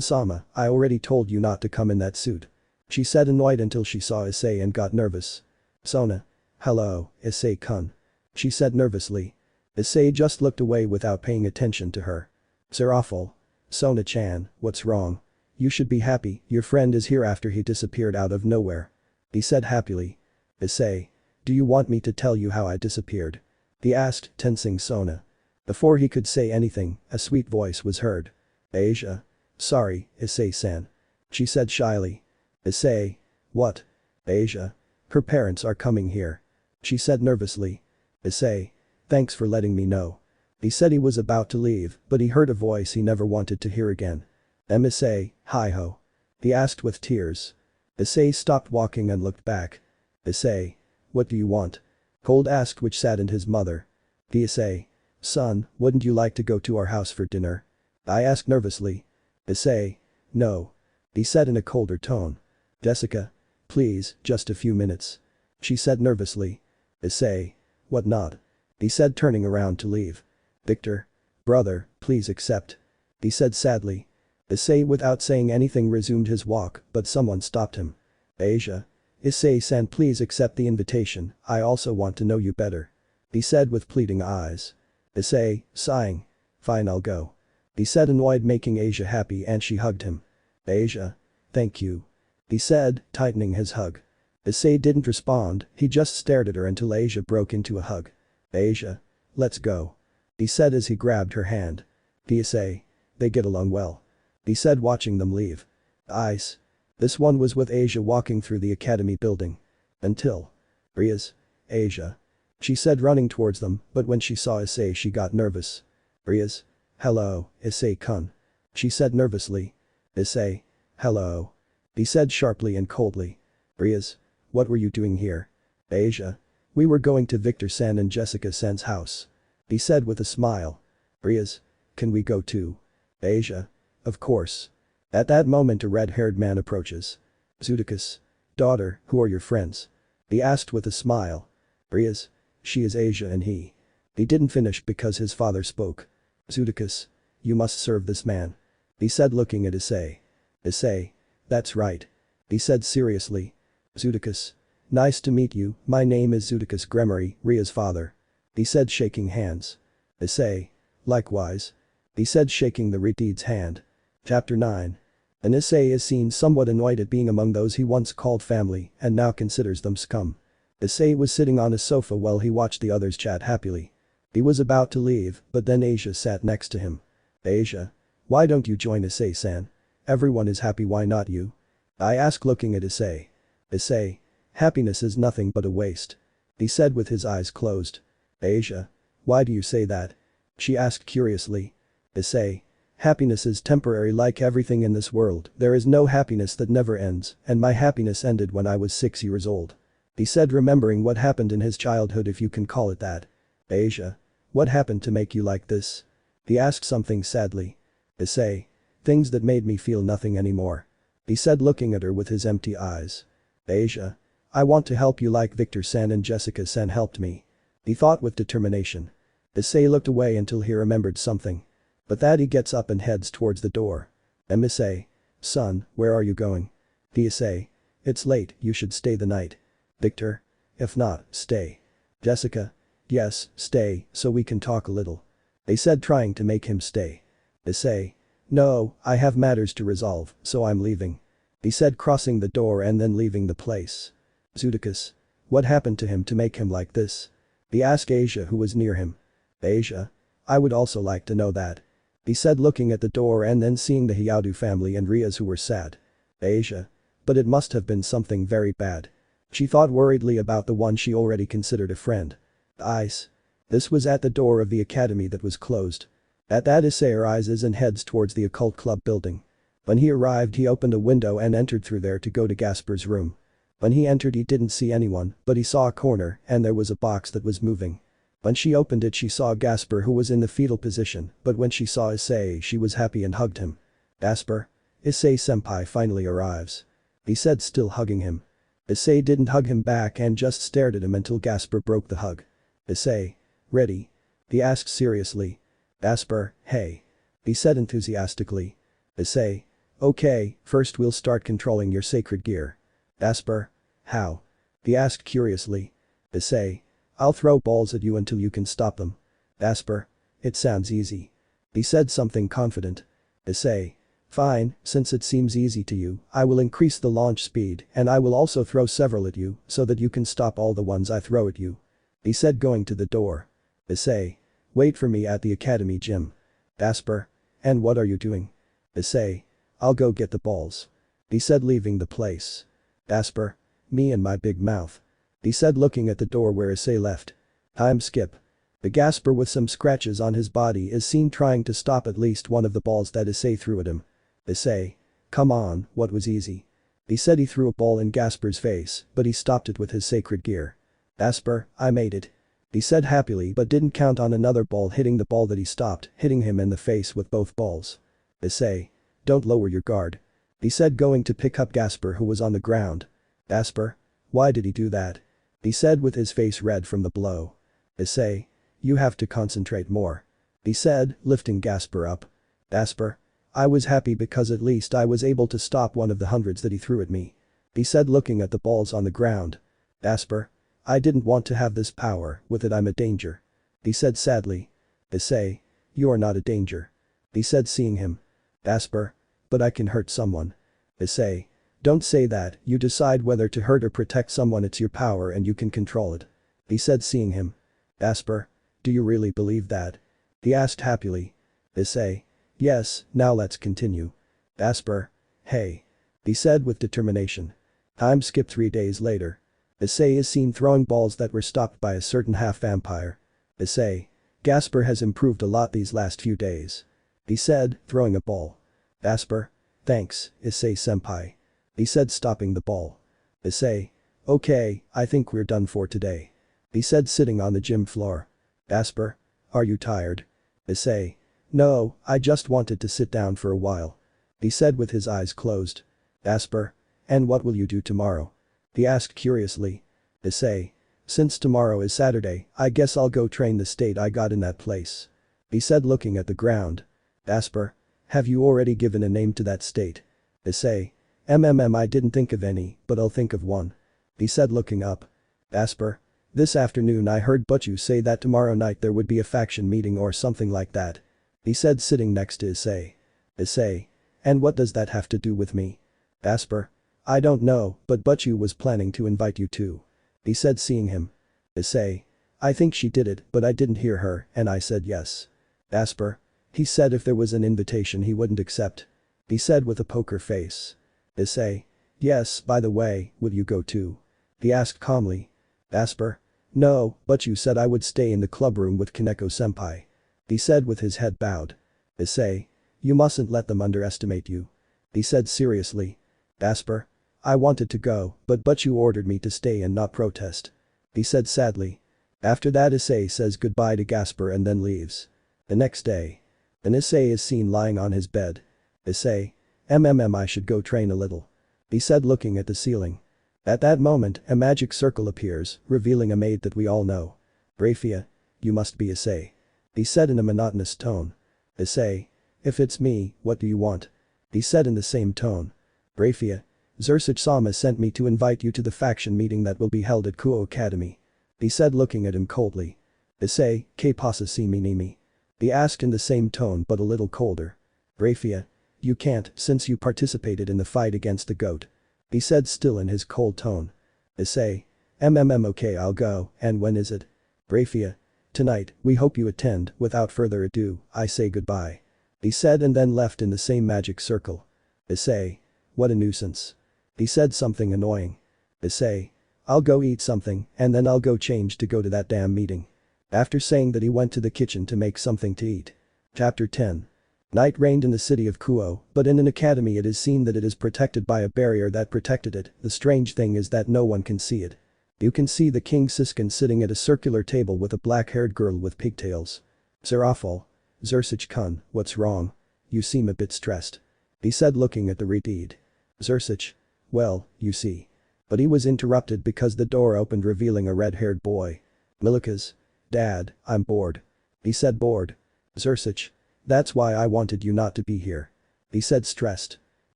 Sama, I already told you not to come in that suit. She said annoyed until she saw Issei and got nervous. Sona. Hello, Issei-kun. She said nervously. Issei just looked away without paying attention to her. Seraphil. Sona-chan, what's wrong? You should be happy, your friend is here after he disappeared out of nowhere. He said happily. Issei. Do you want me to tell you how I disappeared? He asked, tensing Sona. Before he could say anything, a sweet voice was heard. Asia. Sorry, Issei-san. She said shyly. Issei. What? Asia. Her parents are coming here. She said nervously. Issei. Thanks for letting me know. He said he was about to leave, but he heard a voice he never wanted to hear again. Issei, hi-ho. He asked with tears. Issei stopped walking and looked back. Issei. What do you want? Cold asked which saddened his mother. Issei. Son, wouldn't you like to go to our house for dinner? I asked nervously. Issei. No. He said in a colder tone. Jessica. Please, just a few minutes. She said nervously. Issei. What not? He said turning around to leave. Victor. Brother, please accept. He said sadly. Issei without saying anything resumed his walk, but someone stopped him. Asia. Issei-san please accept the invitation, I also want to know you better. He said with pleading eyes. Issei, sighing. Fine, I'll go. He said annoyed, making Asia happy, and she hugged him. Asia. Thank you. He said, tightening his hug. Issei didn't respond, he just stared at her until Asia broke into a hug. Asia. Let's go. He said as he grabbed her hand. Issei. They get along well. He said watching them leave. Ice. This one was with Asia walking through the academy building. Until. Rias. Asia. She said running towards them, but when she saw Issei she got nervous. Rias. Hello, Issei-kun. She said nervously. Issei. Hello. He said sharply and coldly. Rias. What were you doing here? Asia. We were going to Victor-san and Jessica-san's house. He said with a smile. Rias. Can we go too? Asia. Of course. At that moment a red-haired man approaches. Zutokus. Daughter, who are your friends? He asked with a smile. Rias. She is Asia and he. He didn't finish because his father spoke. Zutokus. You must serve this man. He said looking at Issei. Issei. That's right. He said seriously. Zutokus. Nice to meet you, my name is Zutokus Gremory, Ria's father. He said shaking hands. Issei. Likewise. He said shaking the Riteed's hand. Chapter 9. And Issei is seen somewhat annoyed at being among those he once called family and now considers them scum. Issei was sitting on a sofa while he watched the others chat happily. He was about to leave, but then Asia sat next to him. Asia. Why don't you join Issei-san? Everyone is happy, why not you? I asked looking at Issei. Issei. Happiness is nothing but a waste. He said with his eyes closed. Asia. Why do you say that? She asked curiously. Issei. Happiness is temporary like everything in this world, there is no happiness that never ends, and my happiness ended when I was 6 years old. He said remembering what happened in his childhood, if you can call it that. Asia. What happened to make you like this? He asked something sadly. Issei. Things that made me feel nothing anymore. He said looking at her with his empty eyes. Asia. I want to help you like Victor-san and Jessica-san helped me. He thought with determination. Issei looked away until he remembered something. But that he gets up and heads towards the door. Issei. Son, where are you going? Issei. It's late, you should stay the night. Victor. If not, stay. Jessica. Yes, stay, so we can talk a little. They said trying to make him stay. Issei. No, I have matters to resolve, so I'm leaving. He said crossing the door and then leaving the place. Zutokus. What happened to him to make him like this? He asked Asia who was near him. Asia. I would also like to know that. He said looking at the door and then seeing the Hyaru family and Rias who were sad. Asia. But it must have been something very bad. She thought worriedly about the one she already considered a friend. Ice. This was at the door of the academy that was closed. At that Issei arises and heads towards the occult club building. When he arrived he opened a window and entered through there to go to Gasper's room. When he entered he didn't see anyone, but he saw a corner and there was a box that was moving. When she opened it she saw Gasper who was in the fetal position, but when she saw Issei she was happy and hugged him. Gasper. Issei-senpai finally arrives. He said still hugging him. Issei didn't hug him back and just stared at him until Gasper broke the hug. Issei. Ready? He asked seriously. Gasper, hey. He said enthusiastically. Issei. Okay, first we'll start controlling your sacred gear. Gasper. How? He asked curiously. Issei. I'll throw balls at you until you can stop them. Gasper. It sounds easy. He said something confident. Issei. Fine, since it seems easy to you, I will increase the launch speed and I will also throw several at you so that you can stop all the ones I throw at you. He said going to the door. Issei. Wait for me at the academy gym. Gasper. And what are you doing? Issei. I'll go get the balls. He said leaving the place. Gasper. Me and my big mouth. He said looking at the door where Issei left. Time skip. The Gasper with some scratches on his body is seen trying to stop at least one of the balls that Issei threw at him. Issei. Come on, what was easy? He said he threw a ball in Gasper's face, but he stopped it with his sacred gear. Gasper, I made it. He said happily but didn't count on another ball hitting the ball that he stopped, hitting him in the face with both balls. Issei. Don't lower your guard. He said going to pick up Gasper who was on the ground. Gasper. Why did he do that? He said with his face red from the blow. Issei. You have to concentrate more. He said, lifting Gasper up. Gasper. I was happy because at least I was able to stop one of the hundreds that he threw at me. He said looking at the balls on the ground. Gasper. I didn't want to have this power, with it I'm a danger. He said sadly. Issei. You are not a danger. He said seeing him. Gasper. But I can hurt someone. Issei. Don't say that, you decide whether to hurt or protect someone, it's your power and you can control it. He said seeing him. Gasper. Do you really believe that? He asked happily. Issei. Yes, now let's continue. Gasper. Hey. He said with determination. Time skip 3 days later. Issei is seen throwing balls that were stopped by a certain half-vampire. Issei. Gasper has improved a lot these last few days. He said, throwing a ball. Gasper. Thanks, Issei-senpai. He said stopping the ball. Issei. Okay, I think we're done for today. He said sitting on the gym floor. Gasper. Are you tired? Issei. No, I just wanted to sit down for a while. He said with his eyes closed. Asper. And what will you do tomorrow? He asked curiously. Issei. Since tomorrow is Saturday, I guess I'll go train the state I got in that place. He said looking at the ground. Asper. Have you already given a name to that state? Issei. I didn't think of any, but I'll think of one. He said looking up. Asper. This afternoon I heard Butchu say that tomorrow night there would be a faction meeting or something like that. He said sitting next to Issei. Issei. And what does that have to do with me? Asper. I don't know, but Butchu was planning to invite you too. He said seeing him. Issei. I think she did it, but I didn't hear her, and I said yes. Asper. He said if there was an invitation he wouldn't accept. He said with a poker face. Issei. Yes, by the way, will you go too? He asked calmly. Asper. No, Butchu said I would stay in the clubroom with Kaneko-senpai. He said with his head bowed. Issei. You mustn't let them underestimate you. He said seriously. Asper. I wanted to go, but Butchu ordered me to stay and not protest. He said sadly. After that Issei says goodbye to Gasper and then leaves. The next day. An Issei is seen lying on his bed. Issei. I should go train a little. He said looking at the ceiling. At that moment, a magic circle appears, revealing a maid that we all know. Grafiya. You must be Issei. He said in a monotonous tone. Issei. If it's me, what do you want? He said in the same tone. Grafiya. Zursuch-sama sent me to invite you to the faction meeting that will be held at Kuo Academy. He said looking at him coldly. Issei, que pasa si mi? He asked in the same tone but a little colder. Grafiya. You can't, since you participated in the fight against the goat. He said still in his cold tone. Issei. Okay, I'll go, and when is it? Grafiya. Tonight, we hope you attend. Without further ado, I say goodbye. He said and then left in the same magic circle. Issei. What a nuisance. He said something annoying. Issei. I'll go eat something, and then I'll go change to go to that damn meeting. After saying that he went to the kitchen to make something to eat. Chapter 10. Night reigned in the city of Kuo, but in an academy it is seen that it is protected by a barrier that protected it. The strange thing is that no one can see it. You can see the King Siskin sitting at a circular table with a black-haired girl with pigtails. Serafal. Zursuch-kun, what's wrong? You seem a bit stressed. He said looking at the redeed. Zursuch. Well, you see. But he was interrupted because the door opened revealing a red-haired boy. Milikas. Dad, I'm bored. He said bored. Zursuch. That's why I wanted you not to be here. He said stressed.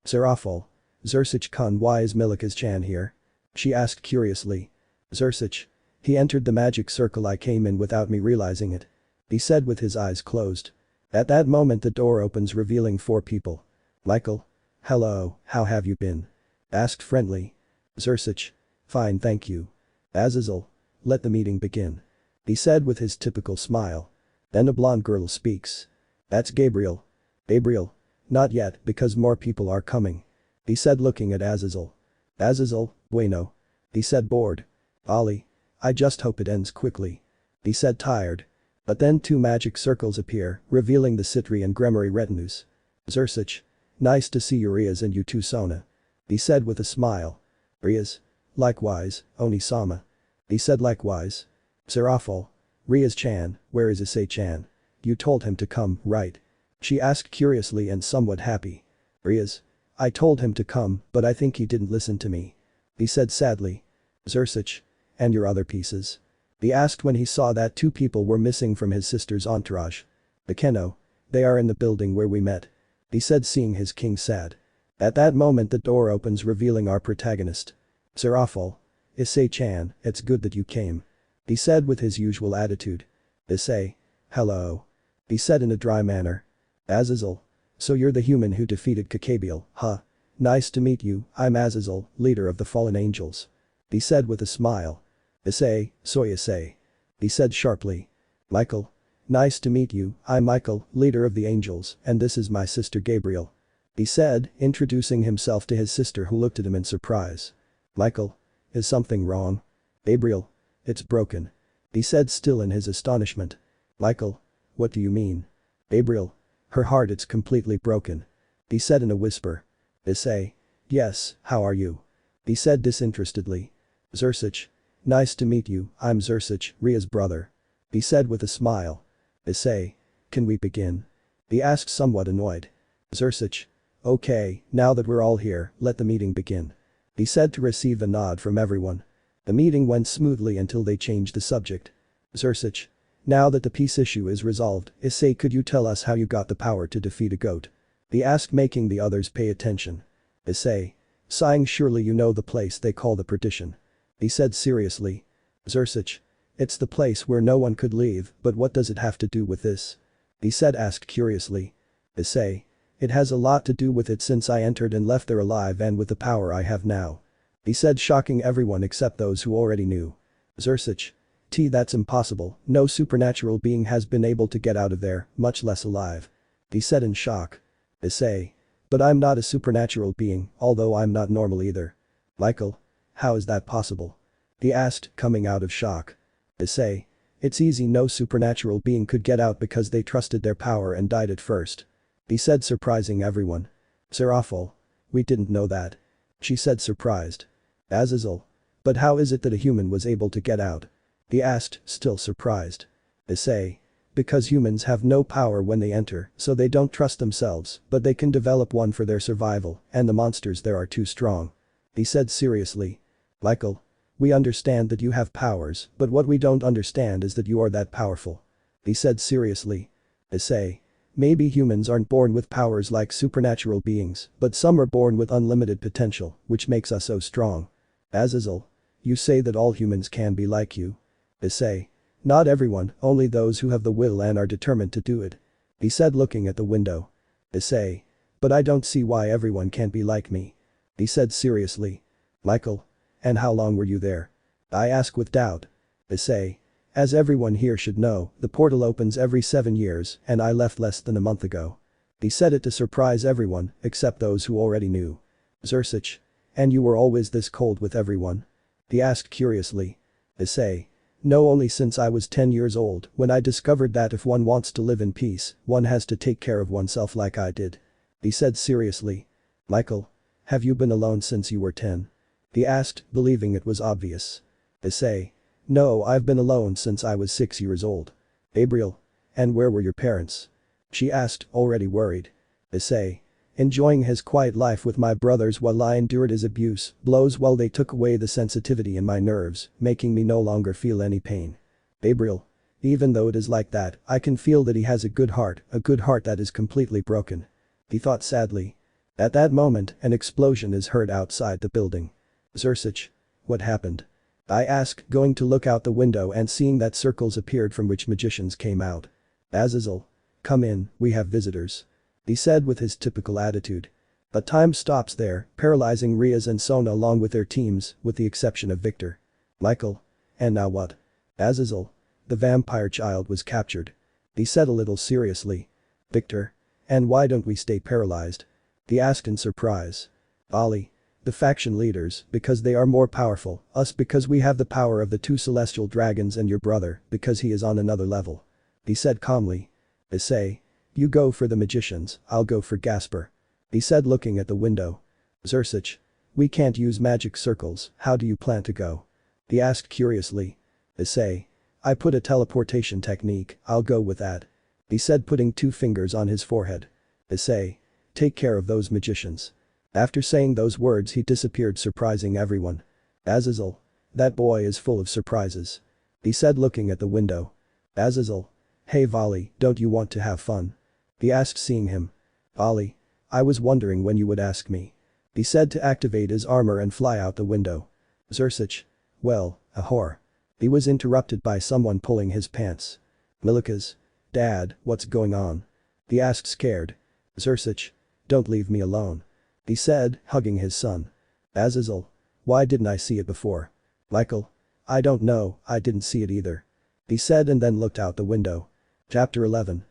Serafal. Zursuch-kun, why is Milikas-chan here? She asked curiously. Zursuch. He entered the magic circle I came in without me realizing it. He said with his eyes closed. At that moment the door opens revealing 4 people. Michael. Hello, how have you been? Asked friendly. Zursuch. Fine thank you. Azazel. Let the meeting begin. He said with his typical smile. Then a blonde girl speaks. That's Gabriel. Gabriel. Not yet, because more people are coming. He said looking at Azazel. Azazel, bueno. He said bored. Ollie. I just hope it ends quickly. He said tired. But then 2 magic circles appear, revealing the Citri and Gremory retinues. Zursuch. Nice to see you Rias and you too Sona. He said with a smile. Rias. Likewise, Oni-sama. He said likewise. Serafal. Rias-chan, where is Issei-chan? You told him to come, right? She asked curiously and somewhat happy. Rias. I told him to come, but I think he didn't listen to me. He said sadly. Zursuch. And your other pieces? He asked when he saw that 2 people were missing from his sister's entourage. Akeno. They are in the building where we met. He said seeing his king sad. At that moment the door opens revealing our protagonist. Serafal. Issei-chan, it's good that you came. He said with his usual attitude. Issei. Hello. He said in a dry manner. Azazel. So you're the human who defeated Kakabiel, huh? Nice to meet you, I'm Azazel, leader of the fallen angels. He said with a smile. Issei, soy Issei. He said sharply. Michael. Nice to meet you, I'm Michael, leader of the angels, and this is my sister Gabriel. He said, introducing himself to his sister who looked at him in surprise. Michael. Is something wrong? Gabriel. It's broken. He said still in his astonishment. Michael. What do you mean? Gabriel. Her heart it's completely broken. He said in a whisper. Issei. Yes, how are you? He said disinterestedly. Zursuch. Nice to meet you, I'm Zursuch, Ria's brother. He said with a smile. Issei. Can we begin? He asked somewhat annoyed. Zersic. Okay, now that we're all here, let the meeting begin. He said to receive a nod from everyone. The meeting went smoothly until they changed the subject. Zersic. Now that the peace issue is resolved, Issei, could you tell us how you got the power to defeat a goat? He asked, making the others pay attention. Issei. Sighing, surely you know the place they call the perdition. He said seriously. Zersic. It's the place where no one could leave, but what does it have to do with this? He said, asked curiously. Issei. It has a lot to do with it since I entered and left there alive and with the power I have now. He said, shocking everyone except those who already knew. Zersic. That's impossible, no supernatural being has been able to get out of there, much less alive. He said in shock. Issei. But I'm not a supernatural being, although I'm not normal either. Michael. How is that possible? He asked, coming out of shock. Issei. It's easy, no supernatural being could get out because they trusted their power and died at first. He said, surprising everyone. Seraphil. We didn't know that. She said, surprised. Azazel. But how is it that a human was able to get out? He asked, still surprised. Issei. Because humans have no power when they enter, so they don't trust themselves, but they can develop one for their survival, and the monsters there are too strong. He said seriously. Michael. We understand that you have powers, but what we don't understand is that you are that powerful. He said seriously. Issei. Maybe humans aren't born with powers like supernatural beings, but some are born with unlimited potential, which makes us so strong. Azazel. You say that all humans can be like you? Issei. Not everyone, only those who have the will and are determined to do it. He said, looking at the window. Issei. But I don't see why everyone can't be like me. He said seriously. Michael. And how long were you there? I asked with doubt. Issei. As everyone here should know, the portal opens every 7 years, and I left less than a month ago. He said it to surprise everyone, except those who already knew. Zersic. And you were always this cold with everyone? He asked curiously. Issei. No, only since I was 10 years old, when I discovered that if one wants to live in peace, one has to take care of oneself like I did. He said seriously. Michael. Have you been alone since you were 10? He asked, believing it was obvious. Issei. No, I've been alone since I was 6 years old. Gabriel. And where were your parents? She asked, already worried. Issei. Enjoying his quiet life with my brothers while I endured his abuse, blows while they took away the sensitivity in my nerves, making me no longer feel any pain. Gabriel. Even though it is like that, I can feel that he has a good heart that is completely broken. He thought sadly. At that moment, an explosion is heard outside the building. Zersic. What happened? I asked, going to look out the window and seeing that circles appeared from which magicians came out. Azazel. Come in, we have visitors. He said with his typical attitude. But time stops there, paralyzing Rias and Sona along with their teams, with the exception of Victor. Michael. And now what? Azazel. The vampire child was captured. He said a little seriously. Victor. And why don't we stay paralyzed? He asked in surprise. Ali. The faction leaders, because they are more powerful, us because we have the power of the 2 celestial dragons, and your brother, because he is on another level. He said calmly. Issei. You go for the magicians, I'll go for Gasper. He said, looking at the window. Zersic. We can't use magic circles, how do you plan to go? He asked curiously. Issei. I put a teleportation technique, I'll go with that. He said, putting 2 fingers on his forehead. Issei. Take care of those magicians. After saying those words, he disappeared, surprising everyone. Azazel. That boy is full of surprises. He said, looking at the window. Azazel. Hey Vali, don't you want to have fun? He asked, seeing him. Ali. I was wondering when you would ask me. He said to activate his armor and fly out the window. Zersic. Well, a whore. He was interrupted by someone pulling his pants. Milikas. Dad, what's going on? He asked, scared. Zersic. Don't leave me alone. He said, hugging his son. Azazel. Why didn't I see it before? Michael. I don't know, I didn't see it either. He said and then looked out the window. Chapter 11.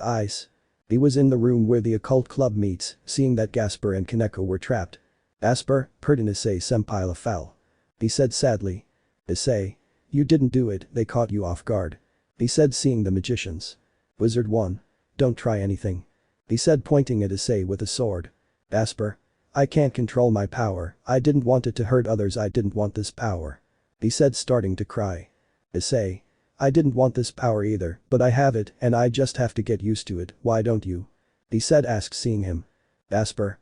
Ice. He was in the room where the occult club meets, seeing that Gasper and Kaneko were trapped. Asper, pardon Issei senpai la foul. He said sadly. Issei. You didn't do it, they caught you off guard. He said, seeing the magicians. Wizard 1. Don't try anything. He said, pointing at Issei with a sword. Asper. I can't control my power, I didn't want it to hurt others, I didn't want this power. He said, starting to cry. Issei. I didn't want this power either, but I have it and I just have to get used to it, why don't you? He said asked seeing him. Asper.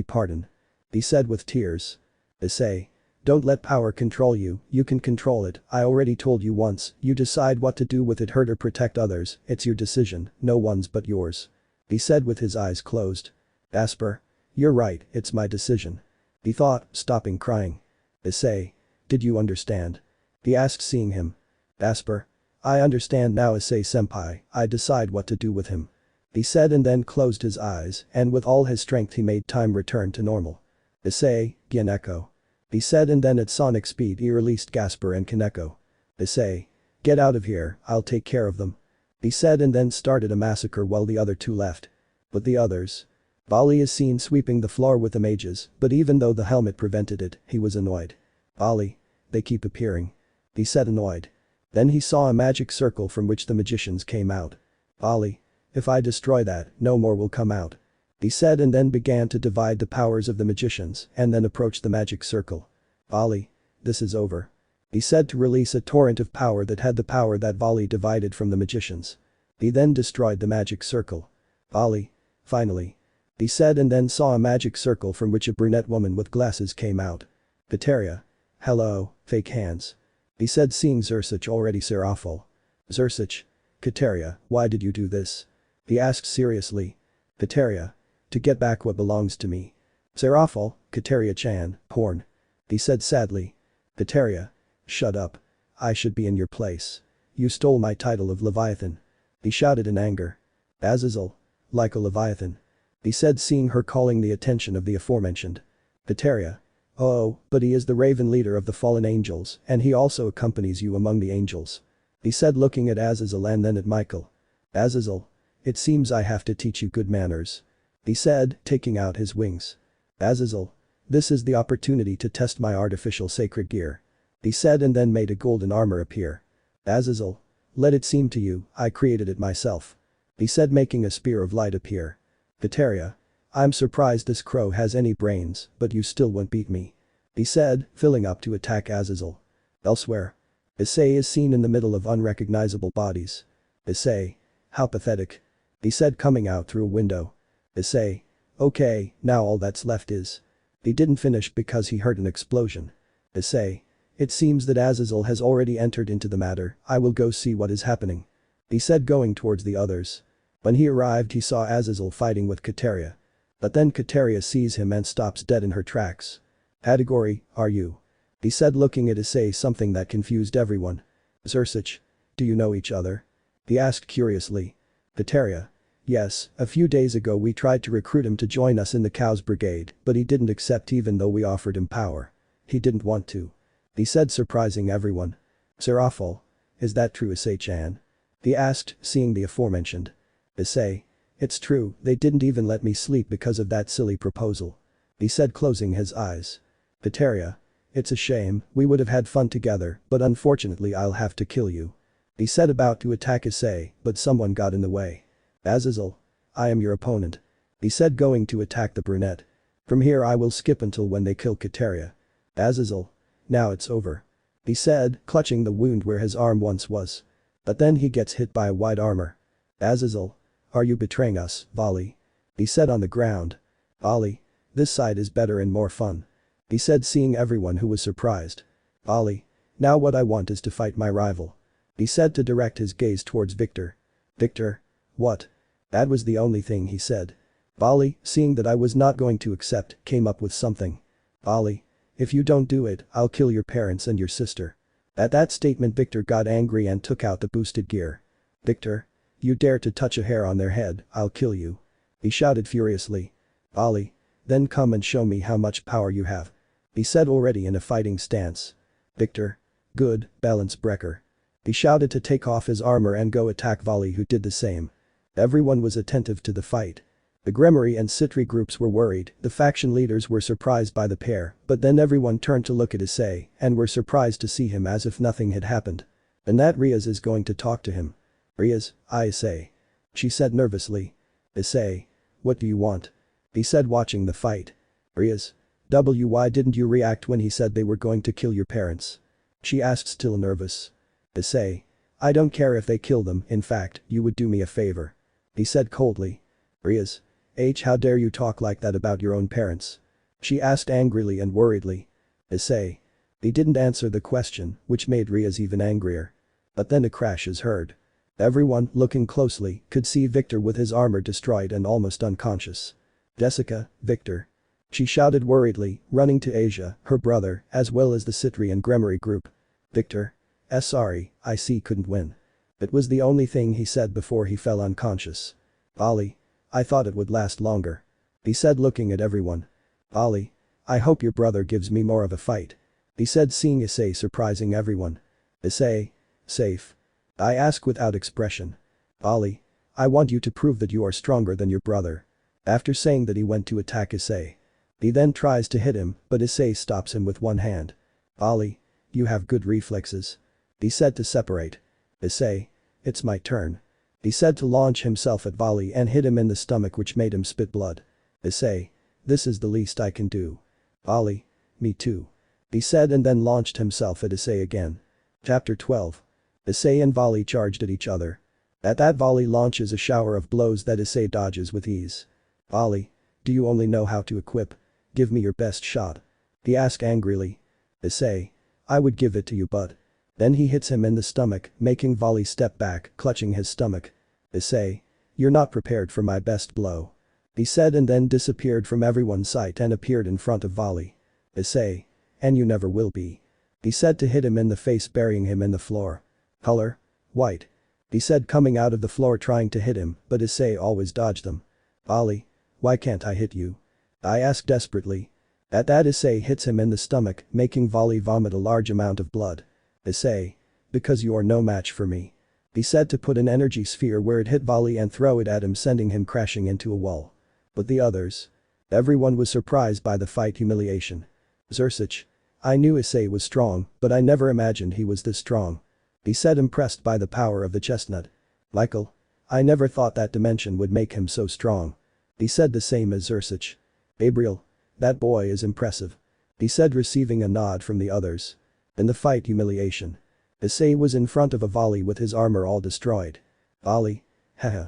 Pardon. He said with tears. Issei. Don't let power control you, you can control it, I already told you once, you decide what to do with it, hurt or protect others, it's your decision, no one's but yours. He said with his eyes closed. Asper. You're right, it's my decision. He thought, stopping crying. Issei. Did you understand? He asked seeing him. Asper. I understand now Issei-senpai, I decide what to do with him. He said and then closed his eyes and with all his strength he made time return to normal. Issei, Kaneko. He said and then at sonic speed he released Gasper and Kaneko. Issei. Get out of here, I'll take care of them. He said and then started a massacre while the other two left. But the others. Bali is seen sweeping the floor with the mages, but even though the helmet prevented it, he was annoyed. Bali. They keep appearing. He said annoyed. Then he saw a magic circle from which the magicians came out. Bali. If I destroy that, no more will come out. He said and then began to divide the powers of the magicians and then approached the magic circle. Bali. This is over. He said to release a torrent of power that had the power that Bali divided from the magicians. He then destroyed the magic circle. Bali. Finally. He said and then saw a magic circle from which a brunette woman with glasses came out. Kateria. Hello, fake hands. He said seeing Zersich already Serafal. Zersich. Kateria, why did you do this? He asked seriously. Kateria. To get back what belongs to me. Serafal, Kateria-chan, porn. He said sadly. Kateria. Shut up. I should be in your place. You stole my title of Leviathan. He shouted in anger. Azazel. Like a Leviathan. He said seeing her calling the attention of the aforementioned. Kateria. Oh, but he is the Raven leader of the fallen angels and he also accompanies you among the angels. He said looking at Azazel and then at Michael. Azazel. It seems I have to teach you good manners. He said, taking out his wings. Azazel. This is the opportunity to test my artificial sacred gear. He said and then made a golden armor appear. Azazel. Let it seem to you, I created it myself. He said making a spear of light appear. Kateria. I'm surprised this crow has any brains, but you still won't beat me. He said, filling up to attack Azazel. Elsewhere. Issei is seen in the middle of unrecognizable bodies. Issei. How pathetic. He said coming out through a window. Issei. Okay, now all that's left is. He didn't finish because he heard an explosion. Issei. It seems that Azazel has already entered into the matter, I will go see what is happening. He said going towards the others. When he arrived he saw Azazel fighting with Kateria. But then Kateria sees him and stops dead in her tracks. Category, are you? He said looking at Issei something that confused everyone. Zersich. Do you know each other? He asked curiously. Kateria. Yes, a few days ago we tried to recruit him to join us in the Cows Brigade, but he didn't accept even though we offered him power. He didn't want to. He said surprising everyone. Serafal. Is that true Issei-chan? He asked, seeing the aforementioned. Issei. It's true, they didn't even let me sleep because of that silly proposal. He said closing his eyes. Kateria. It's a shame, we would have had fun together, but unfortunately I'll have to kill you. He said about to attack Issei, but someone got in the way. Azazel. I am your opponent. He said going to attack the brunette. From here I will skip until when they kill Kateria. Azazel. Now it's over. He said, clutching the wound where his arm once was. But then he gets hit by a white armor. Azazel. Are you betraying us, Bali? He said on the ground. Bali. This side is better and more fun. He said seeing everyone who was surprised. Bali. Now what I want is to fight my rival. He said to direct his gaze towards Victor. Victor. What? That was the only thing he said. Bali, seeing that I was not going to accept, came up with something. Bali. If you don't do it, I'll kill your parents and your sister. At that statement Victor got angry and took out the boosted gear. Victor. You dare to touch a hair on their head, I'll kill you. He shouted furiously. Bali. Then come and show me how much power you have. He said already in a fighting stance. Victor. Good, balance breaker. He shouted to take off his armor and go attack Vali who did the same. Everyone was attentive to the fight. The Gremory and Citri groups were worried, the faction leaders were surprised by the pair, but then everyone turned to look at Issei and were surprised to see him as if nothing had happened. And that Rias is going to talk to him. Rias, Issei. She said nervously. Issei. What do you want? He said watching the fight. Rias. Why didn't you react when he said they were going to kill your parents? She asked still nervous. Issei. I don't care if they kill them, in fact, you would do me a favor. He said coldly. Rias. How dare you talk like that about your own parents? She asked angrily and worriedly. Issei. He didn't answer the question, which made Rias even angrier. But then a crash is heard. Everyone, looking closely, could see Victor with his armor destroyed and almost unconscious. Jessica, Victor. She shouted worriedly, running to Asia, her brother, as well as the Citri and Gremory group. Victor. Sorry, Issei couldn't win. It was the only thing he said before he fell unconscious. Ollie. I thought it would last longer. He said looking at everyone. Ollie. I hope your brother gives me more of a fight. He said seeing Issei surprising everyone. Issei. Safe. I ask without expression. Ollie. I want you to prove that you are stronger than your brother. After saying that he went to attack Issei. He then tries to hit him, but Issei stops him with one hand. Ollie. You have good reflexes. He said to separate. Issei. It's my turn. He said to launch himself at volley and hit him in the stomach which made him spit blood. Issei. This is the least I can do. Ollie. Me too. He said and then launched himself at Issei again. Chapter 12. Issei and volley charged at each other. At that volley launches a shower of blows that Issei dodges with ease. Ollie. Do you only know how to equip? Give me your best shot. He asked angrily. Issei. I would give it to you but. Then he hits him in the stomach, making volley step back, clutching his stomach. Issei. You're not prepared for my best blow. He said and then disappeared from everyone's sight and appeared in front of volley. Issei. And you never will be. He said to hit him in the face, burying him in the floor. Color? White. He said coming out of the floor trying to hit him, but Issei always dodged them. Ollie. Why can't I hit you? I asked desperately. At that Issei hits him in the stomach, making volley vomit a large amount of blood. Issei. Because you are no match for me. He said to put an energy sphere where it hit volley and throw it at him, sending him crashing into a wall. But the others. Everyone was surprised by the fight humiliation. Zersich. I knew Issei was strong, but I never imagined he was this strong. He said impressed by the power of the chestnut. Michael. I never thought that dimension would make him so strong. He said the same as Zersich. Gabriel. That boy is impressive. He said receiving a nod from the others. In the fight humiliation. Issei was in front of a volley with his armor all destroyed. Ollie. Haha.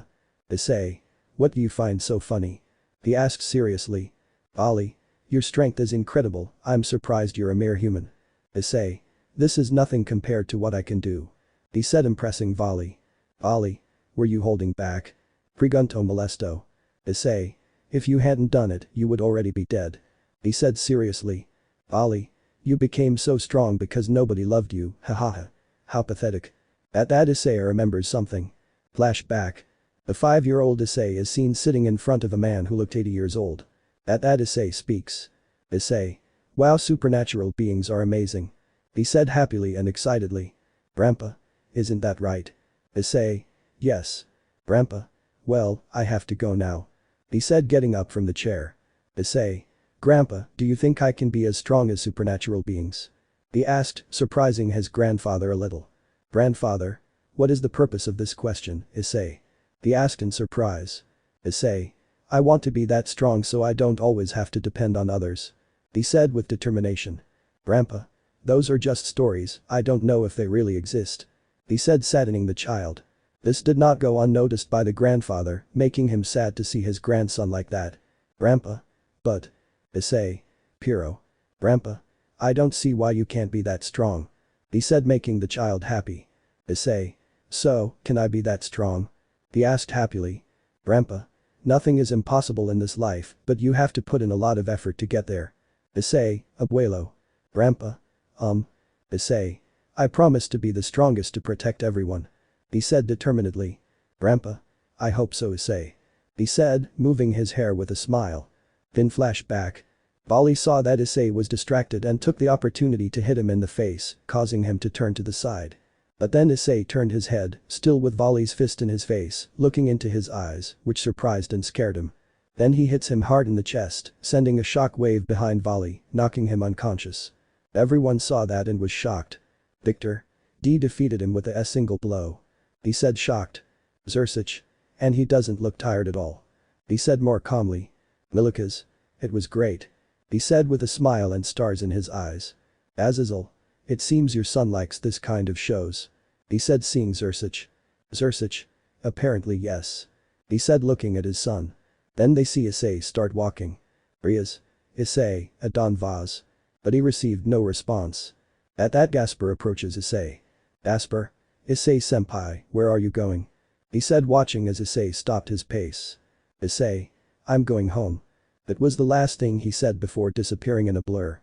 Issei. What do you find so funny? He asked seriously. Ollie. Your strength is incredible, I'm surprised you're a mere human. Issei. This is nothing compared to what I can do. He said impressing volley. Ollie. Were you holding back? Pregunto molesto. Issei. If you hadn't done it, you would already be dead. He said seriously. Ollie. You became so strong because nobody loved you, hahaha. How pathetic. At that Issei remembers something. Flashback. The 5-year-old Issei is seen sitting in front of a man who looked 80 years old. At that Issei speaks. Issei. Wow, supernatural beings are amazing. He said happily and excitedly. Grandpa. Isn't that right? Issei. Yes. Grandpa. Well, I have to go now. He said getting up from the chair. Issei. Grandpa, do you think I can be as strong as supernatural beings? He asked, surprising his grandfather a little. Grandfather. What is the purpose of this question, Issei? He asked in surprise. Issei. I want to be that strong so I don't always have to depend on others. He said with determination. Grandpa. Those are just stories, I don't know if they really exist. He said saddening the child. This did not go unnoticed by the grandfather, making him sad to see his grandson like that. Grandpa. But. Issei. Piro. Grandpa. I don't see why you can't be that strong. He said making the child happy. Issei. So, can I be that strong? He asked happily. Grandpa. Nothing is impossible in this life, but you have to put in a lot of effort to get there. Issei, abuelo. Grandpa. Issei. I promise to be the strongest to protect everyone. He said determinedly. Grandpa. I hope so, Issei. He said, moving his hair with a smile. Then flashback. Volley saw that Issei was distracted and took the opportunity to hit him in the face, causing him to turn to the side. But then Issei turned his head, still with Volley's fist in his face, looking into his eyes, which surprised and scared him. Then he hits him hard in the chest, sending a shock wave behind Volley, knocking him unconscious. Everyone saw that and was shocked. Victor. D defeated him with a single blow. He said shocked. Zersich. And he doesn't look tired at all. He said more calmly. Milikas. It was great. He said with a smile and stars in his eyes. Azazel. It seems your son likes this kind of shows. He said seeing Zersich. Zersich. Apparently yes. He said looking at his son. Then they see Issei start walking. Rias. Issei, at Don Vaz. But he received no response. At that Gasper approaches Issei. Gasper? Issei-senpai, where are you going? He said watching as Issei stopped his pace. Issei. I'm going home. That was the last thing he said before disappearing in a blur.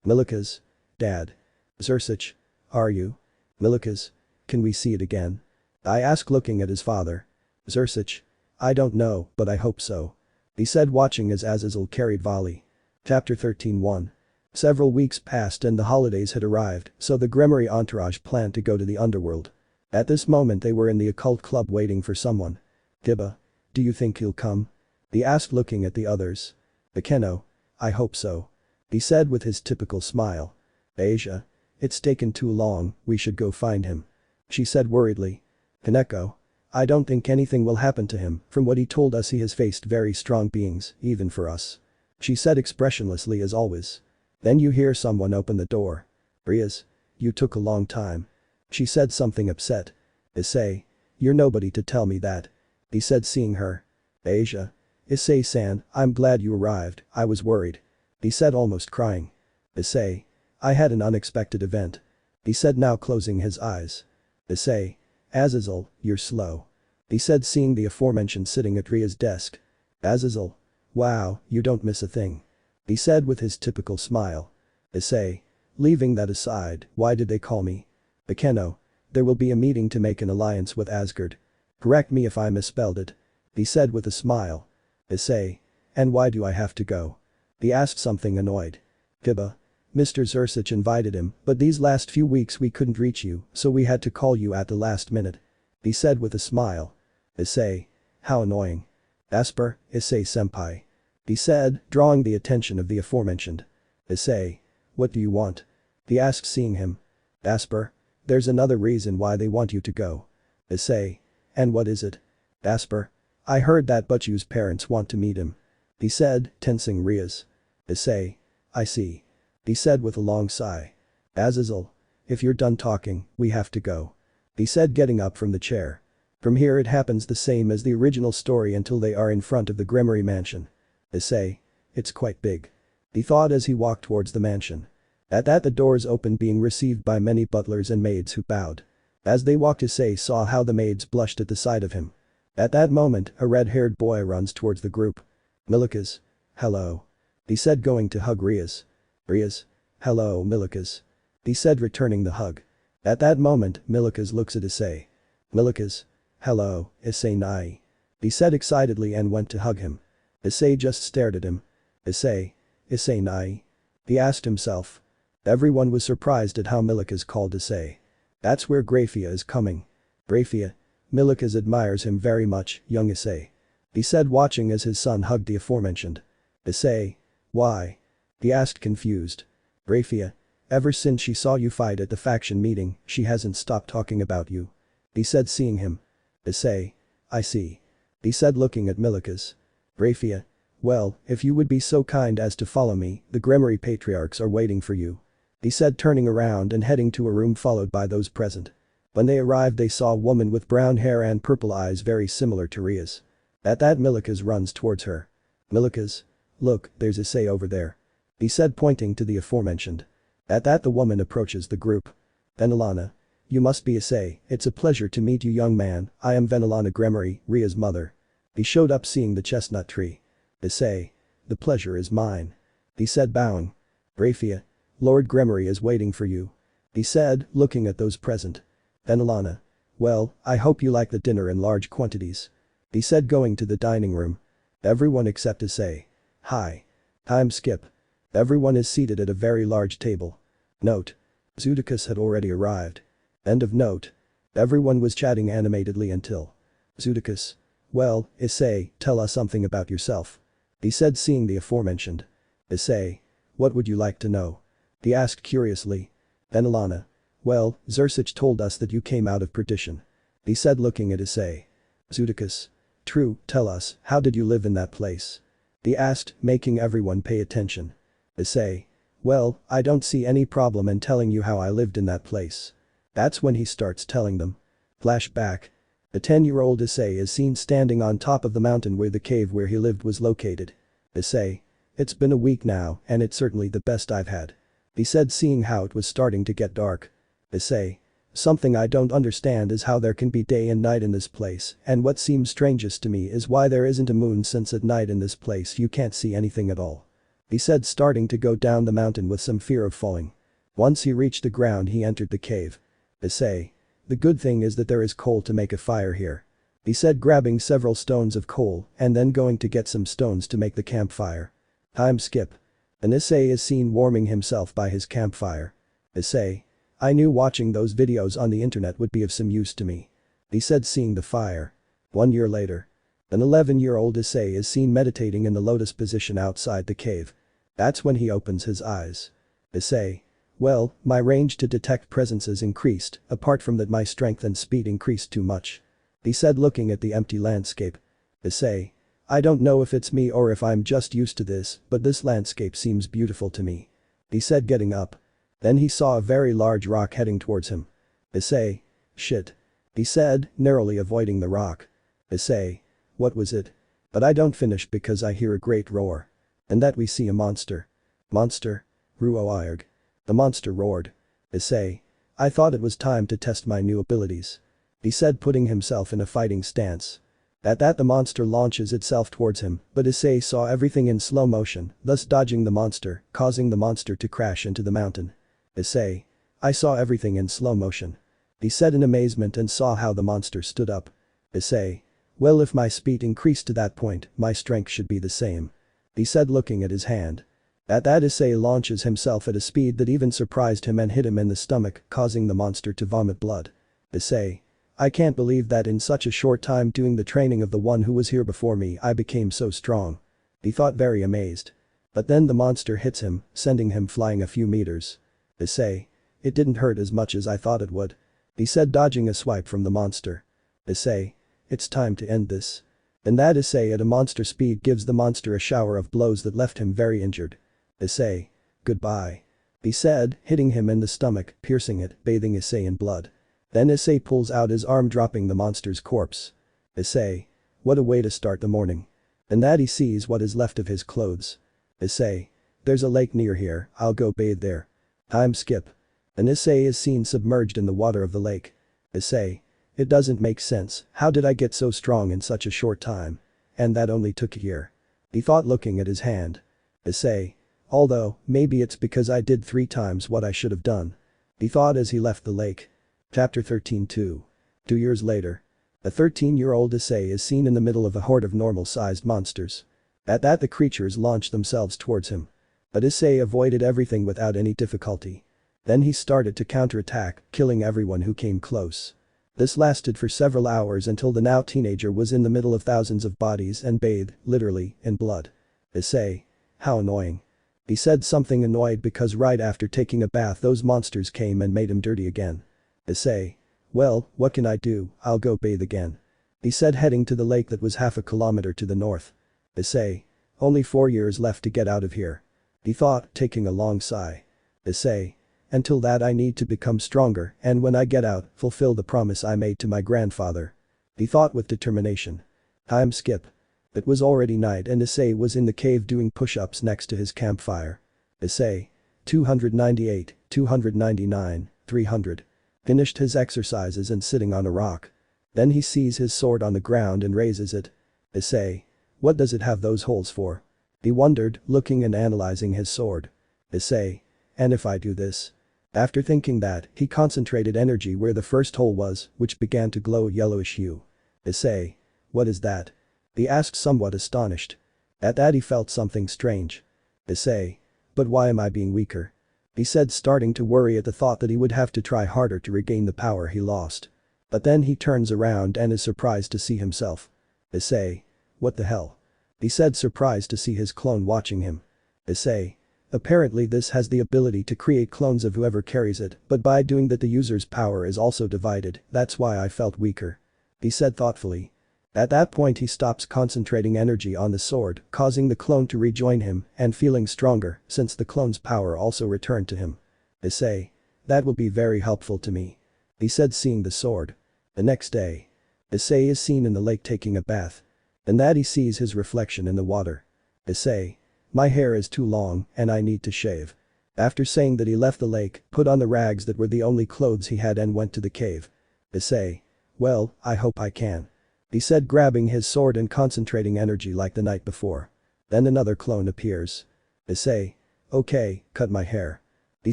Milikas. Dad. Zersich. Are you? Milikas. Can we see it again? I asked looking at his father. Zersich. I don't know, but I hope so. He said watching as Azazel carried Vali. Chapter 13:1. Several weeks passed and the holidays had arrived, so the Gremory entourage planned to go to the underworld. At this moment they were in the occult club waiting for someone. Giba. Do you think he'll come? He asked looking at the others. Akeno. I hope so. He said with his typical smile. Asia. It's taken too long, we should go find him. She said worriedly. Kaneko. I don't think anything will happen to him, from what he told us he has faced very strong beings, even for us. She said expressionlessly as always. Then you hear someone open the door. Rias. You took a long time. She said something upset. Issei. You're nobody to tell me that. He said seeing her. Asia. Issei-san, I'm glad you arrived, I was worried. He said almost crying. Issei. I had an unexpected event. He said now closing his eyes. Issei. Azazel, you're slow. He said seeing the aforementioned sitting at Ria's desk. Azazel. Wow, you don't miss a thing. He said with his typical smile. Issei. Leaving that aside, why did they call me? Akeno. There will be a meeting to make an alliance with Asgard. Correct me if I misspelled it. He said with a smile. Issei. And why do I have to go? He asked something annoyed. Kiba. Mr. Zersich invited him, but these last few weeks we couldn't reach you, so we had to call you at the last minute. He said with a smile. Issei. How annoying. Asper, Issei-senpai. He said, drawing the attention of the aforementioned. Issei. What do you want? He asked seeing him. Asper. There's another reason why they want you to go. Issei. And what is it? Asper. I heard that Butchu's parents want to meet him. He said, tensing Rias. Issei. I see. He said with a long sigh. Azazel. If you're done talking, we have to go. He said getting up from the chair. From here it happens the same as the original story until they are in front of the Gremory mansion. Issei. It's quite big. He thought as he walked towards the mansion. At that the doors opened being received by many butlers and maids who bowed. As they walked Issei saw how the maids blushed at the sight of him. At that moment a red-haired boy runs towards the group. Milikas. Hello. He said going to hug Rias. Rias. Hello Milikas. He said returning the hug. At that moment Milikas looks at Issei. Milikas. Hello, Issei-nai. He said excitedly and went to hug him. Issei just stared at him. Issei. Issei-nai. He asked himself. Everyone was surprised at how Milikas called Issei. That's where Grafiya is coming. Grafiya. Milikas admires him very much, young Issei. He said watching as his son hugged the aforementioned. Issei. Why? He asked confused. Grafiya. Ever since she saw you fight at the faction meeting, she hasn't stopped talking about you. He said seeing him. Issei. I see. He said looking at Milikas. Grafiya. Well, if you would be so kind as to follow me, the Gremory patriarchs are waiting for you. He said turning around and heading to a room followed by those present. When they arrived they saw a woman with brown hair and purple eyes very similar to Rias. At that Milikas runs towards her. Milikas. Look, there's Issei over there. He said pointing to the aforementioned. At that the woman approaches the group. Venelana. You must be Issei, it's a pleasure to meet you young man, I am Venelana Gremory, Ria's mother. He showed up seeing the chestnut tree. Issei. The pleasure is mine. He said bowing. Grafiya. Lord Gremory is waiting for you. He said, looking at those present. Venelana. Well, I hope you like the dinner in large quantities. He said going to the dining room. Everyone except Issei. Hi. Time skip. Everyone is seated at a very large table. Note. Zudikus had already arrived. End of note. Everyone was chatting animatedly until. Zudikus. Well, Issei, tell us something about yourself. He said seeing the aforementioned. Issei. What would you like to know? He asked curiously. Venelana. Well, Zersich told us that you came out of perdition. He said looking at Issei. Zudikus. True, tell us, how did you live in that place? He asked, making everyone pay attention. Issei. Well, I don't see any problem in telling you how I lived in that place. That's when he starts telling them. Flashback. A 10-year-old Issei is seen standing on top of the mountain where the cave where he lived was located. Issei. It's been a week now and it's certainly the best I've had. He said, seeing how it was starting to get dark. Issei. Something I don't understand is how there can be day and night in this place, and what seems strangest to me is why there isn't a moon, since at night in this place you can't see anything at all. He said, starting to go down the mountain with some fear of falling. Once he reached the ground he entered the cave. Issei. The good thing is that there is coal to make a fire here. He said, grabbing several stones of coal and then going to get some stones to make the campfire. Time skip. An Issei is seen warming himself by his campfire. Issei. I knew watching those videos on the internet would be of some use to me. He said, seeing the fire. 1 year later. An 11-year-old Issei is seen meditating in the lotus position outside the cave. That's when he opens his eyes. Issei. Well, my range to detect presences increased, apart from that my strength and speed increased too much. He said, looking at the empty landscape. Issei. I don't know if it's me or if I'm just used to this, but this landscape seems beautiful to me. He said, getting up. Then he saw a very large rock heading towards him. Issei. Shit. He said, narrowly avoiding the rock. Issei. What was it? But I don't finish because I hear a great roar. And that we see a monster. Monster? Ruoirg. The monster roared. Issei. I thought it was time to test my new abilities. He said, putting himself in a fighting stance. At that the monster launches itself towards him, but Issei saw everything in slow motion, thus dodging the monster, causing the monster to crash into the mountain. Issei. I saw everything in slow motion. He said in amazement and saw how the monster stood up. Issei. Well, if my speed increased to that point, my strength should be the same. He said, looking at his hand. At that Issei launches himself at a speed that even surprised him and hit him in the stomach, causing the monster to vomit blood. Issei. I can't believe that in such a short time doing the training of the one who was here before me I became so strong. He thought, very amazed. But then the monster hits him, sending him flying a few meters. Issei. It didn't hurt as much as I thought it would. He said, dodging a swipe from the monster. Issei. It's time to end this. And that Issei at a monster speed gives the monster a shower of blows that left him very injured. Issei. Goodbye. He said, hitting him in the stomach, piercing it, bathing Issei in blood. Then Issei pulls out his arm, dropping the monster's corpse. Issei. What a way to start the morning. And that he sees what is left of his clothes. Issei. There's a lake near here, I'll go bathe there. Time skip. An Issei is seen submerged in the water of the lake. Issei. It doesn't make sense, how did I get so strong in such a short time? And that only took a year. He thought, looking at his hand. Issei. Although, maybe it's because I did 3 times what I should have done. He thought as he left the lake. Chapter 13-2. 2 years later. A 13-year-old Issei is seen in the middle of a horde of normal-sized monsters. At that the creatures launch themselves towards him. But Issei avoided everything without any difficulty. Then he started to counterattack, killing everyone who came close. This lasted for several hours until the now teenager was in the middle of thousands of bodies and bathed, literally, in blood. Issei. How annoying. He said, something annoyed because right after taking a bath those monsters came and made him dirty again. Issei. Well, what can I do, I'll go bathe again. He said, heading to the lake that was half a kilometer to the north. Issei. Only 4 years left to get out of here. He thought, taking a long sigh. Issei. Until that I need to become stronger, and when I get out, fulfill the promise I made to my grandfather. He thought with determination. Time skip. It was already night and Issei was in the cave doing push-ups next to his campfire. Issei. 298, 299, 300. Finished his exercises and sitting on a rock. Then he sees his sword on the ground and raises it. Issei. What does it have those holes for? He wondered, looking and analyzing his sword. Issei. And if I do this? After thinking that, he concentrated energy where the first hole was, which began to glow a yellowish hue. Issei. What is that? He asked, somewhat astonished. At that he felt something strange. Issei. But why am I being weaker? He said, starting to worry at the thought that he would have to try harder to regain the power he lost. But then he turns around and is surprised to see himself. Issei. What the hell? He said, surprised to see his clone watching him. Issei. Apparently this has the ability to create clones of whoever carries it, but by doing that the user's power is also divided, that's why I felt weaker. He said thoughtfully. At that point he stops concentrating energy on the sword, causing the clone to rejoin him and feeling stronger since the clone's power also returned to him. Issei. That will be very helpful to me. He said, seeing the sword. The next day. Issei is seen in the lake taking a bath. In that he sees his reflection in the water. Issei. My hair is too long and I need to shave. After saying that he left the lake, put on the rags that were the only clothes he had and went to the cave. Issei. Well, I hope I can. He said, grabbing his sword and concentrating energy like the night before. Then another clone appears. Issei. Okay, cut my hair. He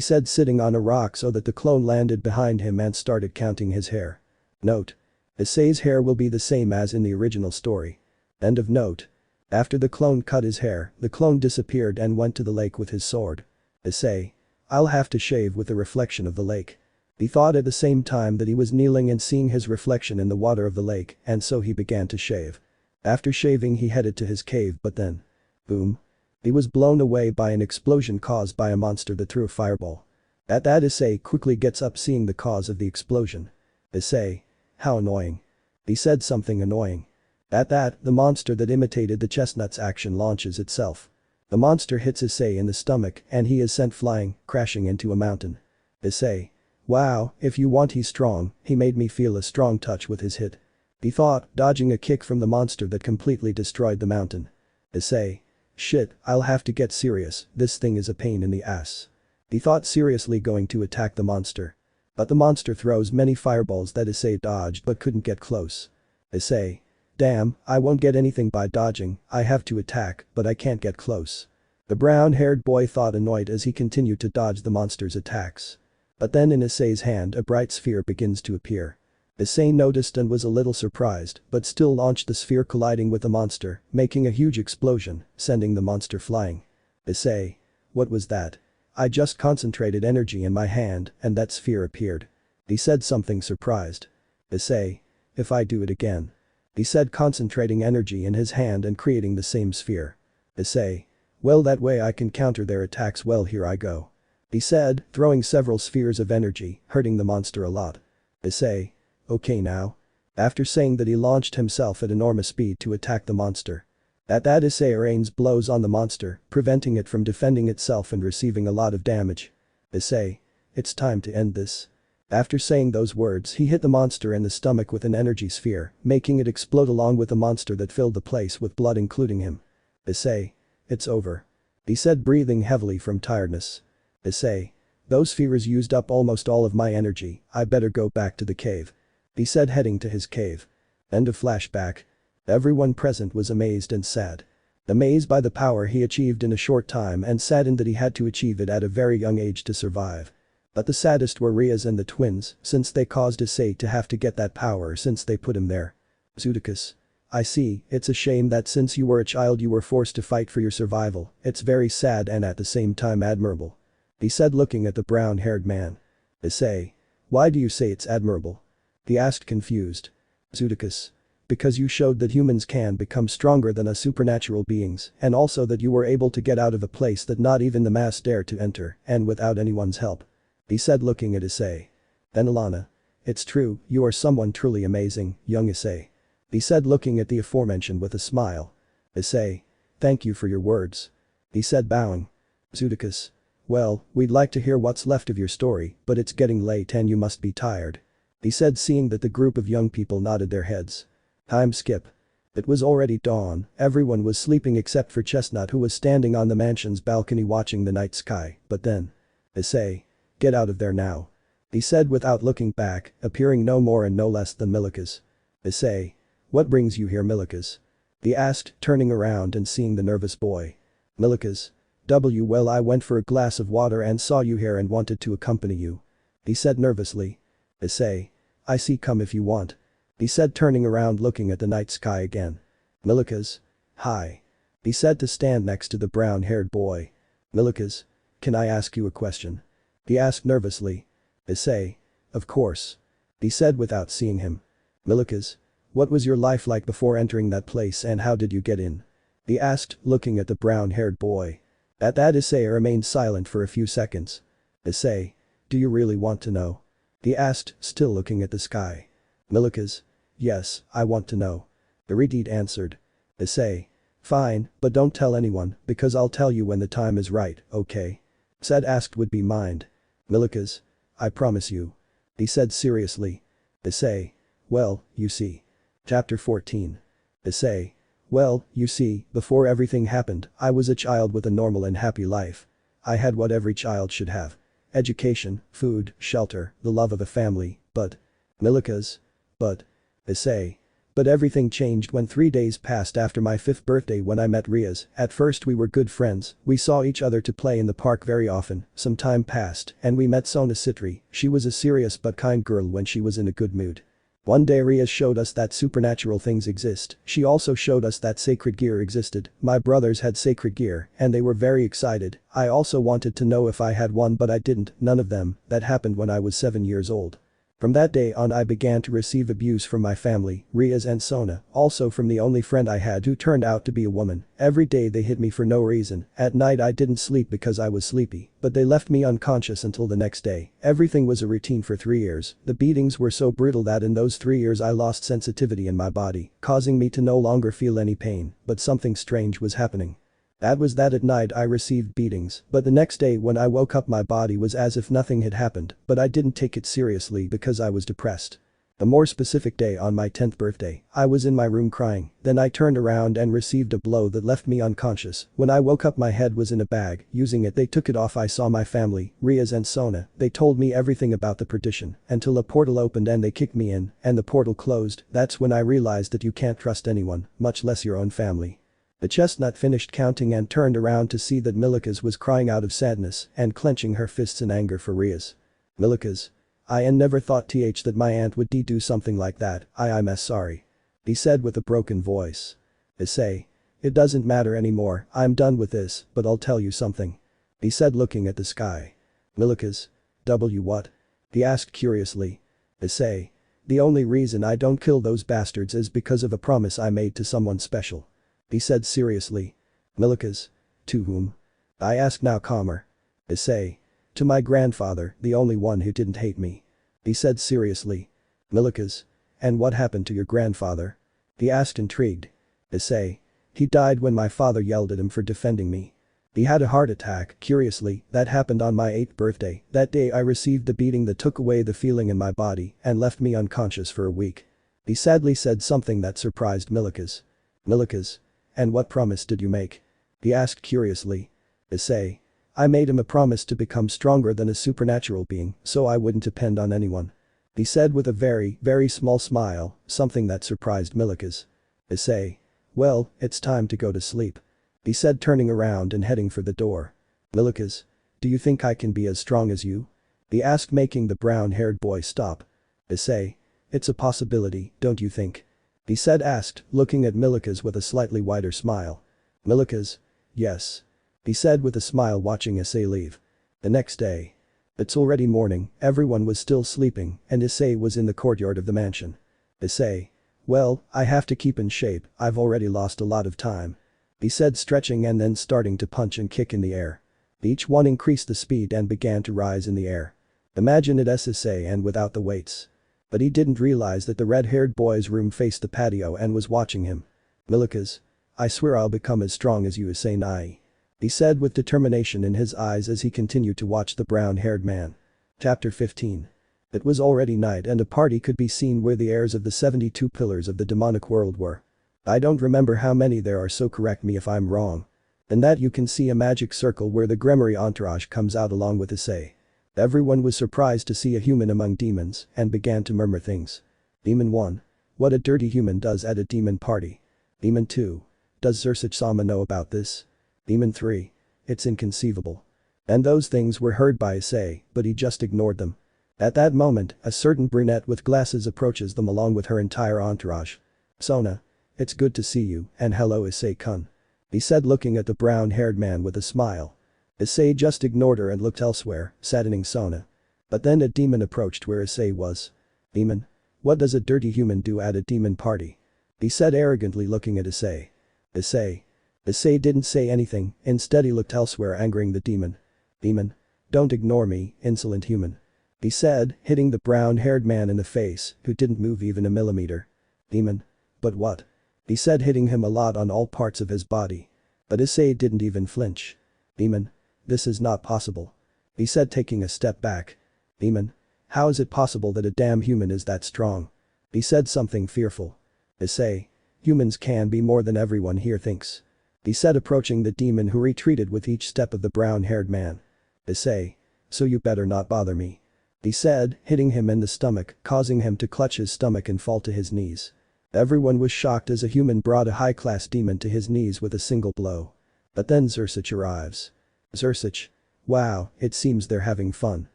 said, sitting on a rock so that the clone landed behind him and started counting his hair. Note. Issei's hair will be the same as in the original story. End of note. After the clone cut his hair, the clone disappeared and went to the lake with his sword. Issei. I'll have to shave with the reflection of the lake. He thought at the same time that he was kneeling and seeing his reflection in the water of the lake, and so he began to shave. After shaving he headed to his cave, but then. Boom. He was blown away by an explosion caused by a monster that threw a fireball. At that Issei quickly gets up seeing the cause of the explosion. Issei. How annoying. He said something annoying. At that, the monster that imitated the chestnut's action launches itself. The monster hits Issei in the stomach and he is sent flying, crashing into a mountain. Issei. Wow, if you want he's strong, he made me feel a strong touch with his hit. He thought, dodging a kick from the monster that completely destroyed the mountain. Issei. Shit, I'll have to get serious, this thing is a pain in the ass. He thought seriously going to attack the monster. But the monster throws many fireballs that Issei dodged but couldn't get close. Issei. Damn, I won't get anything by dodging, I have to attack, but I can't get close. The brown-haired boy thought annoyed as he continued to dodge the monster's attacks. But then in Issei's hand a bright sphere begins to appear. Issei noticed and was a little surprised, but still launched the sphere colliding with the monster, making a huge explosion, sending the monster flying. Issei. What was that? I just concentrated energy in my hand and that sphere appeared. He said something surprised. Issei. If I do it again. He said, concentrating energy in his hand and creating the same sphere. Issei. Well, that way I can counter their attacks, well, here I go. He said, throwing several spheres of energy, hurting the monster a lot. Issei. Okay now. After saying that he launched himself at enormous speed to attack the monster. At that Issei rains blows on the monster, preventing it from defending itself and receiving a lot of damage. Issei. It's time to end this. After saying those words he hit the monster in the stomach with an energy sphere, making it explode along with the monster that filled the place with blood including him. Issei. It's over. He said, breathing heavily from tiredness. Issei. Those spheres used up almost all of my energy, I better go back to the cave. He said, heading to his cave. End of flashback. Everyone present was amazed and sad. Amazed by the power he achieved in a short time and saddened that he had to achieve it at a very young age to survive. But the saddest were Rias and the twins, since they caused Issei to have to get that power since they put him there. Zudikus. I see, it's a shame that since you were a child you were forced to fight for your survival, it's very sad and at the same time admirable. He said, looking at the brown-haired man. Issei. Why do you say it's admirable? He asked, confused. Zudikus. Because you showed that humans can become stronger than us supernatural beings and also that you were able to get out of a place that not even the mass dare to enter and without anyone's help. He said, looking at Issei. Venelana. It's true, you are someone truly amazing, young Issei. He said, looking at the aforementioned with a smile. Issei. Thank you for your words. He said, bowing. Zudikus. Well, we'd like to hear what's left of your story, but it's getting late and you must be tired. He said, seeing that the group of young people nodded their heads. Time skip. It was already dawn, everyone was sleeping except for Chestnut who was standing on the mansion's balcony watching the night sky, but then. Issei. Get out of there now. He said without looking back, appearing no more and no less than Milikas. Issei. What brings you here, Milikas? He asked, turning around and seeing the nervous boy. Milikas. Well, I went for a glass of water and saw you here and wanted to accompany you. He said nervously. Issei. I see, come if you want. He said, turning around looking at the night sky again. Milikas. Hi. He said to stand next to the brown-haired boy. Milikas. Can I ask you a question? He asked nervously. Issei. Of course. He said without seeing him. Milikas. What was your life like before entering that place and how did you get in? He asked, looking at the brown-haired boy. At that Issei remained silent for a few seconds. Issei. Do you really want to know? He asked, still looking at the sky. Milikas. Yes, I want to know. Iridid answered. Issei. Fine, but don't tell anyone, because I'll tell you when the time is right, okay? Said asked would be mind. Milikas. I promise you. He said seriously. Issei. Well, you see. Chapter 14. Issei. Well, you see, before everything happened, I was a child with a normal and happy life. I had what every child should have. Education, food, shelter, the love of a family, but. Issei. But everything changed when 3 days passed after my 5th birthday when I met Rias. At first we were good friends, we saw each other to play in the park very often. Some time passed, and we met Sona Citri. She was a serious but kind girl when she was in a good mood. One day Rias showed us that supernatural things exist. She also showed us that sacred gear existed. My brothers had sacred gear, and they were very excited. I also wanted to know if I had one, but I didn't, none of them. That happened when I was 7 years old. From that day on I began to receive abuse from my family, Rias and Sona, also from the only friend I had who turned out to be a woman. Every day they hit me for no reason. At night I didn't sleep because I was sleepy, but they left me unconscious until the next day. Everything was a routine for 3 years. The beatings were so brutal that in those 3 years I lost sensitivity in my body, causing me to no longer feel any pain, but something strange was happening. That was that at night I received beatings, but the next day when I woke up my body was as if nothing had happened, but I didn't take it seriously because I was depressed. A more specific day on my 10th birthday, I was in my room crying, then I turned around and received a blow that left me unconscious. When I woke up my head was in a bag, using it they took it off. I saw my family, Rias and Sona, they told me everything about the perdition, until a portal opened and they kicked me in, and the portal closed. That's when I realized that you can't trust anyone, much less your own family. The chestnut finished counting and turned around to see that Milikas was crying out of sadness and clenching her fists in anger for Rias. Milikas. I never thought that my aunt would do something like that. I'm sorry. He said with a broken voice. Issei. It doesn't matter anymore, I'm done with this, but I'll tell you something. He said looking at the sky. Milikas. What? He asked curiously. Issei. The only reason I don't kill those bastards is because of a promise I made to someone special. He said seriously. Milikas. To whom? I asked now calmer. Issei. To my grandfather, the only one who didn't hate me. He said seriously. Milikas. And what happened to your grandfather? He asked intrigued. Issei. He died when my father yelled at him for defending me. He had a heart attack. Curiously, that happened on my 8th birthday. That day I received the beating that took away the feeling in my body and left me unconscious for a week. He sadly said something that surprised Milikas. Milikas. And what promise did you make? He asked curiously. Issei. I made him a promise to become stronger than a supernatural being, so I wouldn't depend on anyone. He said with a very, very small smile, something that surprised Milikas. Issei. Well, it's time to go to sleep. He said turning around and heading for the door. Milikas. Do you think I can be as strong as you? He asked making the brown-haired boy stop. Issei. It's a possibility, don't you think? He said asked, looking at Milikas with a slightly wider smile. Milikas. Yes. He said with a smile watching Issei leave. The next day. It's already morning, everyone was still sleeping, and Issei was in the courtyard of the mansion. Issei. Well, I have to keep in shape, I've already lost a lot of time. He said stretching and then starting to punch and kick in the air. Each one increased the speed and began to rise in the air. Imagine it as Issei and without the weights. But he didn't realize that the red-haired boy's room faced the patio and was watching him. Milikas. I swear I'll become as strong as you Issei Nai. He said with determination in his eyes as he continued to watch the brown-haired man. Chapter 15. It was already night and a party could be seen where the heirs of the 72 pillars of the demonic world were. I don't remember how many there are, so correct me if I'm wrong. In that you can see a magic circle where the Gremory entourage comes out along with Issei. Everyone was surprised to see a human among demons and began to murmur things. Demon 1. What a dirty human does at a demon party. Demon 2. Does Zursich-sama know about this? Demon 3. It's inconceivable. And those things were heard by Issei, but he just ignored them. At that moment, a certain brunette with glasses approaches them along with her entire entourage. Sona. It's good to see you, and hello Issei-kun. He said looking at the brown-haired man with a smile. Issei just ignored her and looked elsewhere, saddening Sona. But then a demon approached where Issei was. Demon. What does a dirty human do at a demon party? He said arrogantly looking at Issei. Issei. Issei didn't say anything, instead he looked elsewhere angering the demon. Demon. Don't ignore me, insolent human. He said, hitting the brown-haired man in the face, who didn't move even a millimeter. Demon. But what? He said hitting him a lot on all parts of his body. But Issei didn't even flinch. Demon. This is not possible. He said taking a step back. Demon. How is it possible that a damn human is that strong? He said something fearful. Issei. Humans can be more than everyone here thinks. He said, approaching the demon, who retreated with each step of the brown-haired man. Issei. So you better not bother me. He said, hitting him in the stomach, causing him to clutch his stomach and fall to his knees. Everyone was shocked as a human brought a high-class demon to his knees with a single blow. But then Zersich arrives. Zersich. Wow, it seems they're having fun.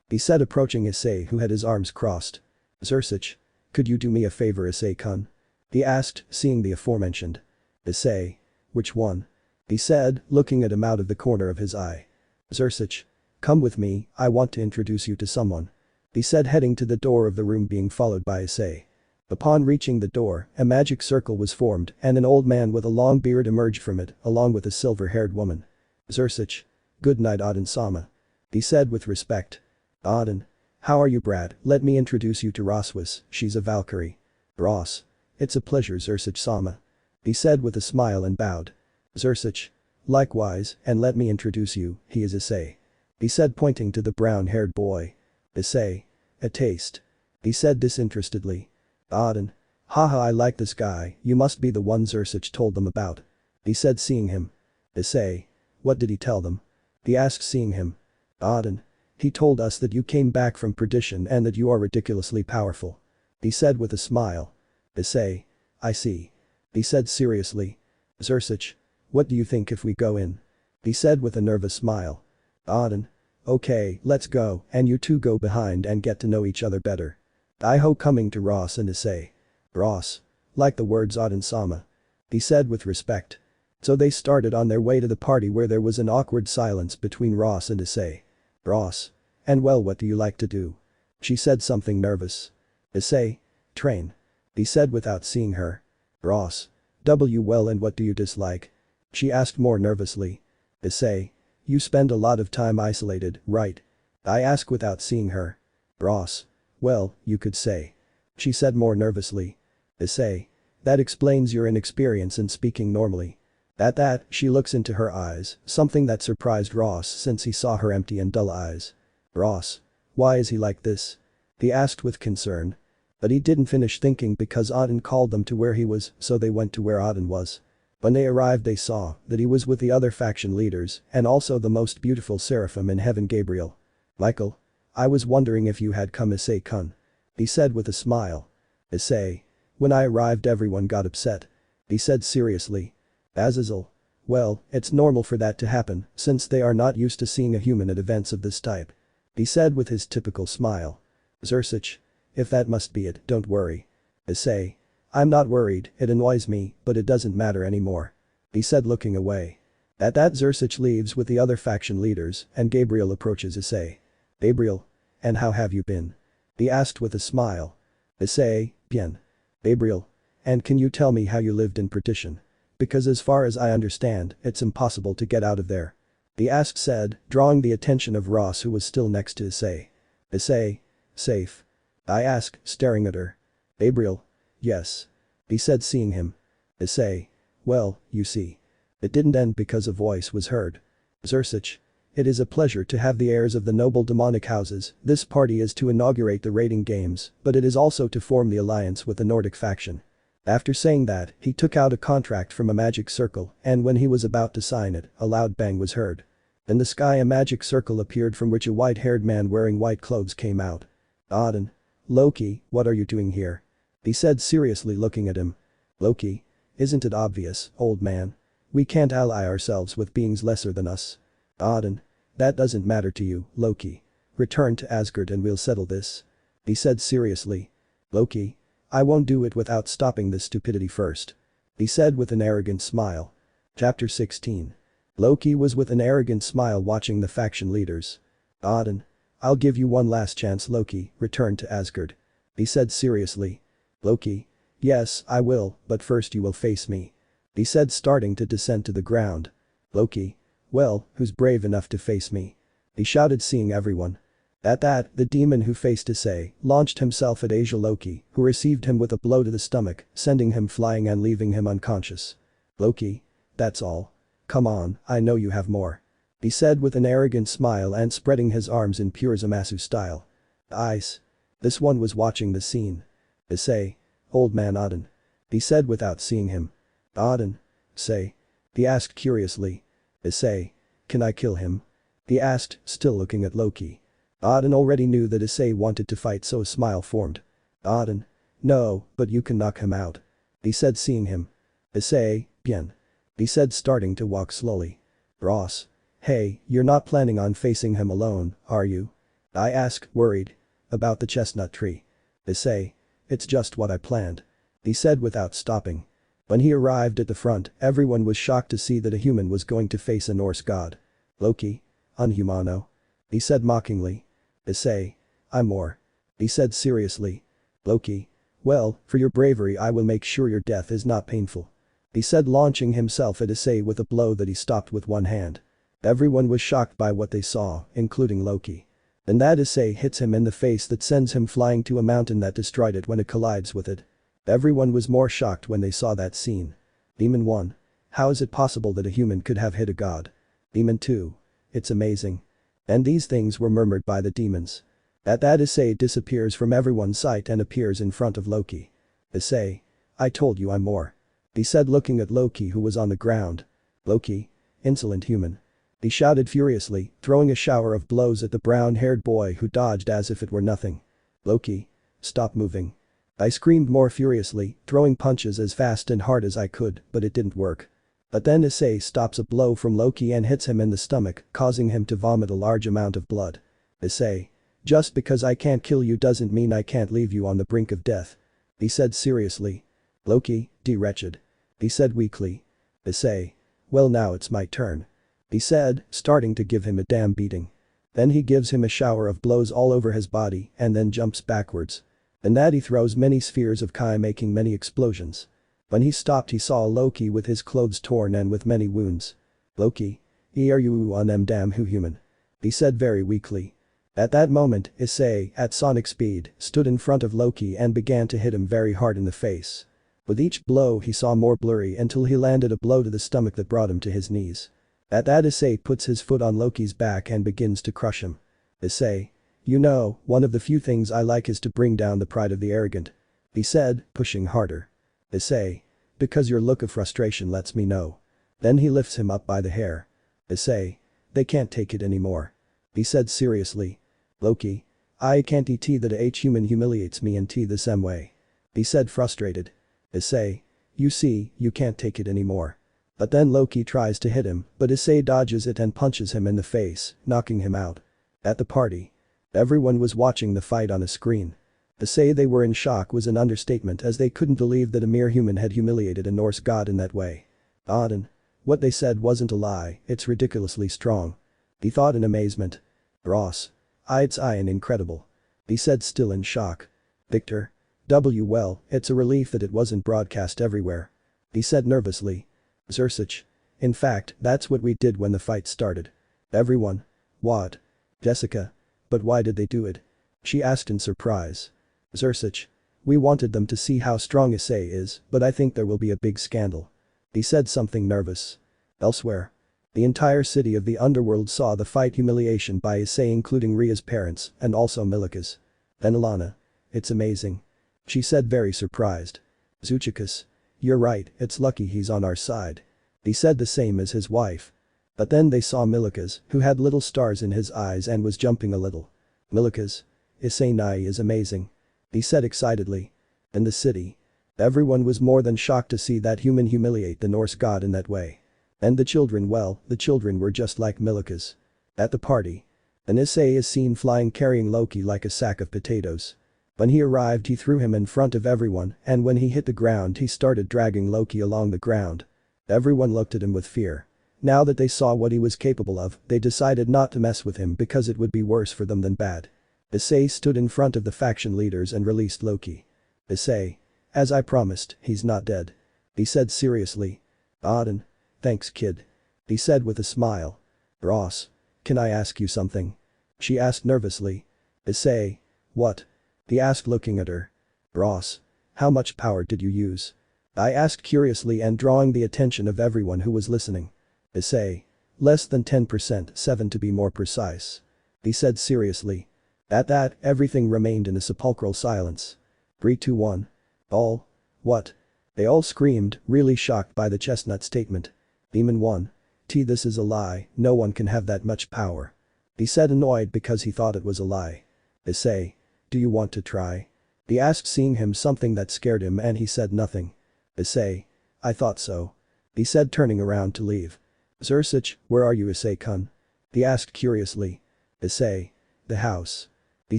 He said, approaching Issei, who had his arms crossed. Zersich. Could you do me a favor, Issei-kun? He asked, seeing the aforementioned. Issei. Which one? He said, looking at him out of the corner of his eye. Zersich. Come with me, I want to introduce you to someone. He said, heading to the door of the room, being followed by Issei. Upon reaching the door, a magic circle was formed and an old man with a long beard emerged from it, along with a silver-haired woman. Zersich. Good night, Aden-sama. He said with respect. Aden. How are you, Brad? Let me introduce you to Rossweisse, she's a Valkyrie. Ross. It's a pleasure, Zersich-sama. He said with a smile and bowed. Zersich. Likewise, and let me introduce you, he is Issei. He said, pointing to the brown-haired boy. Issei. A taste. He said disinterestedly. Aden. Haha, I like this guy, you must be the one Zersich told them about. He said, seeing him. Issei. What did he tell them? He asked, seeing him. Aden. He told us that you came back from perdition and that you are ridiculously powerful. He said with a smile. Issei. I see. He said seriously. Zersich. What do you think if we go in? He said with a nervous smile. Aden. Okay, let's go, and you two go behind and get to know each other better. Iho, coming to Ross and Issei. Ross. Like the words Aden-sama. He said with respect. So they started on their way to the party, where there was an awkward silence between Ross and Issei. Ross. And well, what do you like to do? She said, something nervous. Issei. Train. He said without seeing her. Ross. Well, and what do you dislike? She asked more nervously. Issei. You spend a lot of time isolated, right? I asked without seeing her. Ross. Well, you could say. She said more nervously. Issei. That explains your inexperience in speaking normally. At that, she looks into her eyes, something that surprised Ross since he saw her empty and dull eyes. Ross. Why is he like this? He asked with concern. But he didn't finish thinking, because Aden called them to where he was, so they went to where Aden was. When they arrived, they saw that he was with the other faction leaders and also the most beautiful seraphim in heaven, Gabriel. Michael. I was wondering if you had come, Issei-kun. He said with a smile. Issei. When I arrived, everyone got upset. He said seriously. Azazel. Well, it's normal for that to happen, since they are not used to seeing a human at events of this type. He said with his typical smile. Zersich. If that must be it, don't worry. Issei. I'm not worried, it annoys me, but it doesn't matter anymore. He said, looking away. At that, Zersich leaves with the other faction leaders and Gabriel approaches Issei. Gabriel. And how have you been? He asked with a smile. Issei. Bien. Gabriel. And can you tell me how you lived in perdition? Because as far as I understand, it's impossible to get out of there. He asked, said, drawing the attention of Ross, who was still next to Issei. Issei. Safe? I asked, staring at her. Gabriel. Yes. He said, seeing him. Issei. Well, you see. It didn't end because a voice was heard. Zersich. It is a pleasure to have the heirs of the noble demonic houses. This party is to inaugurate the raiding games, but it is also to form the alliance with the Nordic faction. After saying that, he took out a contract from a magic circle, and when he was about to sign it, a loud bang was heard. In the sky, a magic circle appeared from which a white-haired man wearing white clothes came out. Aden. Loki, what are you doing here? He said seriously, looking at him. Loki. Isn't it obvious, old man? We can't ally ourselves with beings lesser than us. Aden. That doesn't matter to you, Loki. Return to Asgard and we'll settle this. He said seriously. Loki. I won't do it without stopping this stupidity first. He said with an arrogant smile. Chapter 16. Loki was with an arrogant smile watching the faction leaders. Aden. I'll give you one last chance, Loki, return to Asgard. He said seriously. Loki. Yes, I will, but first you will face me. He said, starting to descend to the ground. Loki. Well, who's brave enough to face me? He shouted, seeing everyone. At that, the demon who faced Issei launched himself at Asia Loki, who received him with a blow to the stomach, sending him flying and leaving him unconscious. Loki. That's all. Come on, I know you have more. He said with an arrogant smile and spreading his arms in pure Zamasu style. Ice. This one was watching the scene. Issei. Old man Aden. He said without seeing him. Auden. Say. He asked curiously. Issei. Can I kill him? He asked, still looking at Loki. Auden already knew that Issei wanted to fight, so a smile formed. Auden. No, but you can knock him out. He said, seeing him. Issei, bien. He said, starting to walk slowly. Ross. Hey, you're not planning on facing him alone, are you? I asked, worried. About the chestnut tree. Issei. It's just what I planned. He said without stopping. When he arrived at the front, everyone was shocked to see that a human was going to face a Norse god. Loki. Unhumano. He said mockingly. Issei. I'm more. He said seriously. Loki. Well, for your bravery I will make sure your death is not painful. He said, launching himself at Issei with a blow that he stopped with one hand. Everyone was shocked by what they saw, including Loki. And that Issei hits him in the face that sends him flying to a mountain that destroyed it when it collides with it. Everyone was more shocked when they saw that scene. Demon 1. How is it possible that a human could have hit a god? Demon 2. It's amazing. And these things were murmured by the demons. At that, Issei disappears from everyone's sight and appears in front of Loki. Issei. I told you I'm more. He said, looking at Loki, who was on the ground. Loki. Insolent human. He shouted furiously, throwing a shower of blows at the brown-haired boy, who dodged as if it were nothing. Loki. Stop moving. I screamed more furiously, throwing punches as fast and hard as I could, but it didn't work. But then Issei stops a blow from Loki and hits him in the stomach, causing him to vomit a large amount of blood. Issei. Just because I can't kill you doesn't mean I can't leave you on the brink of death. He said seriously. Loki, wretched. He said weakly. Issei. Well, now it's my turn. He said, starting to give him a damn beating. Then he gives him a shower of blows all over his body and then jumps backwards. And that he throws many spheres of Kai, making many explosions. When he stopped, he saw Loki with his clothes torn and with many wounds. Loki. Are you on them damn human? He said very weakly. At that moment, Issei, at sonic speed, stood in front of Loki and began to hit him very hard in the face. With each blow he saw more blurry until he landed a blow to the stomach that brought him to his knees. At that, Issei puts his foot on Loki's back and begins to crush him. Issei. You know, one of the few things I like is to bring down the pride of the arrogant. He said, pushing harder. Issei. Because your look of frustration lets me know. Then he lifts him up by the hair. Issei. They can't take it anymore. He said seriously. Loki. I can't et that a human humiliates me in the same way. He said, frustrated. Issei. You see, you can't take it anymore. But then Loki tries to hit him, but Issei dodges it and punches him in the face, knocking him out. At the party. Everyone was watching the fight on a screen. To say they were in shock was an understatement, as they couldn't believe that a mere human had humiliated a Norse god in that way. Auden. What they said wasn't a lie, it's ridiculously strong. He thought in amazement. Ross. It's incredible. He said, still in shock. Victor. Well, it's a relief that it wasn't broadcast everywhere. He said nervously. Zersich. In fact, that's what we did when the fight started. Everyone. What? Jessica. But why did they do it? She asked in surprise. Zersich. We wanted them to see how strong Issei is, but I think there will be a big scandal. He said, something nervous. Elsewhere. The entire city of the underworld saw the fight humiliation by Issei, including Ria's parents and also Milika's. Venelana. It's amazing. She said, very surprised. Zuchikas. You're right, it's lucky he's on our side. He said the same as his wife. But then they saw Milika's, who had little stars in his eyes and was jumping a little. Milika's. Issei Nai is amazing. He said excitedly. In the city. Everyone was more than shocked to see that human humiliate the Norse god in that way. And the children, well, the children were just like Milika's. At the party. An Issei is seen flying, carrying Loki like a sack of potatoes. When he arrived, he threw him in front of everyone, and when he hit the ground he started dragging Loki along the ground. Everyone looked at him with fear. Now that they saw what he was capable of, they decided not to mess with him because it would be worse for them than bad. Issei stood in front of the faction leaders and released Loki. Issei. As I promised, he's not dead. He said seriously. Auden. Thanks, kid. He said with a smile. Ross. Can I ask you something? She asked nervously. Issei. What? He asked, looking at her. Ross. How much power did you use? I asked curiously and drawing the attention of everyone who was listening. Issei. Less than 10%, 7 to be more precise. He said seriously. At that, everything remained in a sepulchral silence. 3, 2, 1. All. What? They all screamed, really shocked by the chestnut statement. Demon 1. This is a lie, no one can have that much power. He said, annoyed because he thought it was a lie. Issei. Do you want to try? He asked, seeing him something that scared him, and he said nothing. Issei. I thought so. He said, turning around to leave. Zersic, where are you, Issei-kun? He asked curiously. Issei. The house. He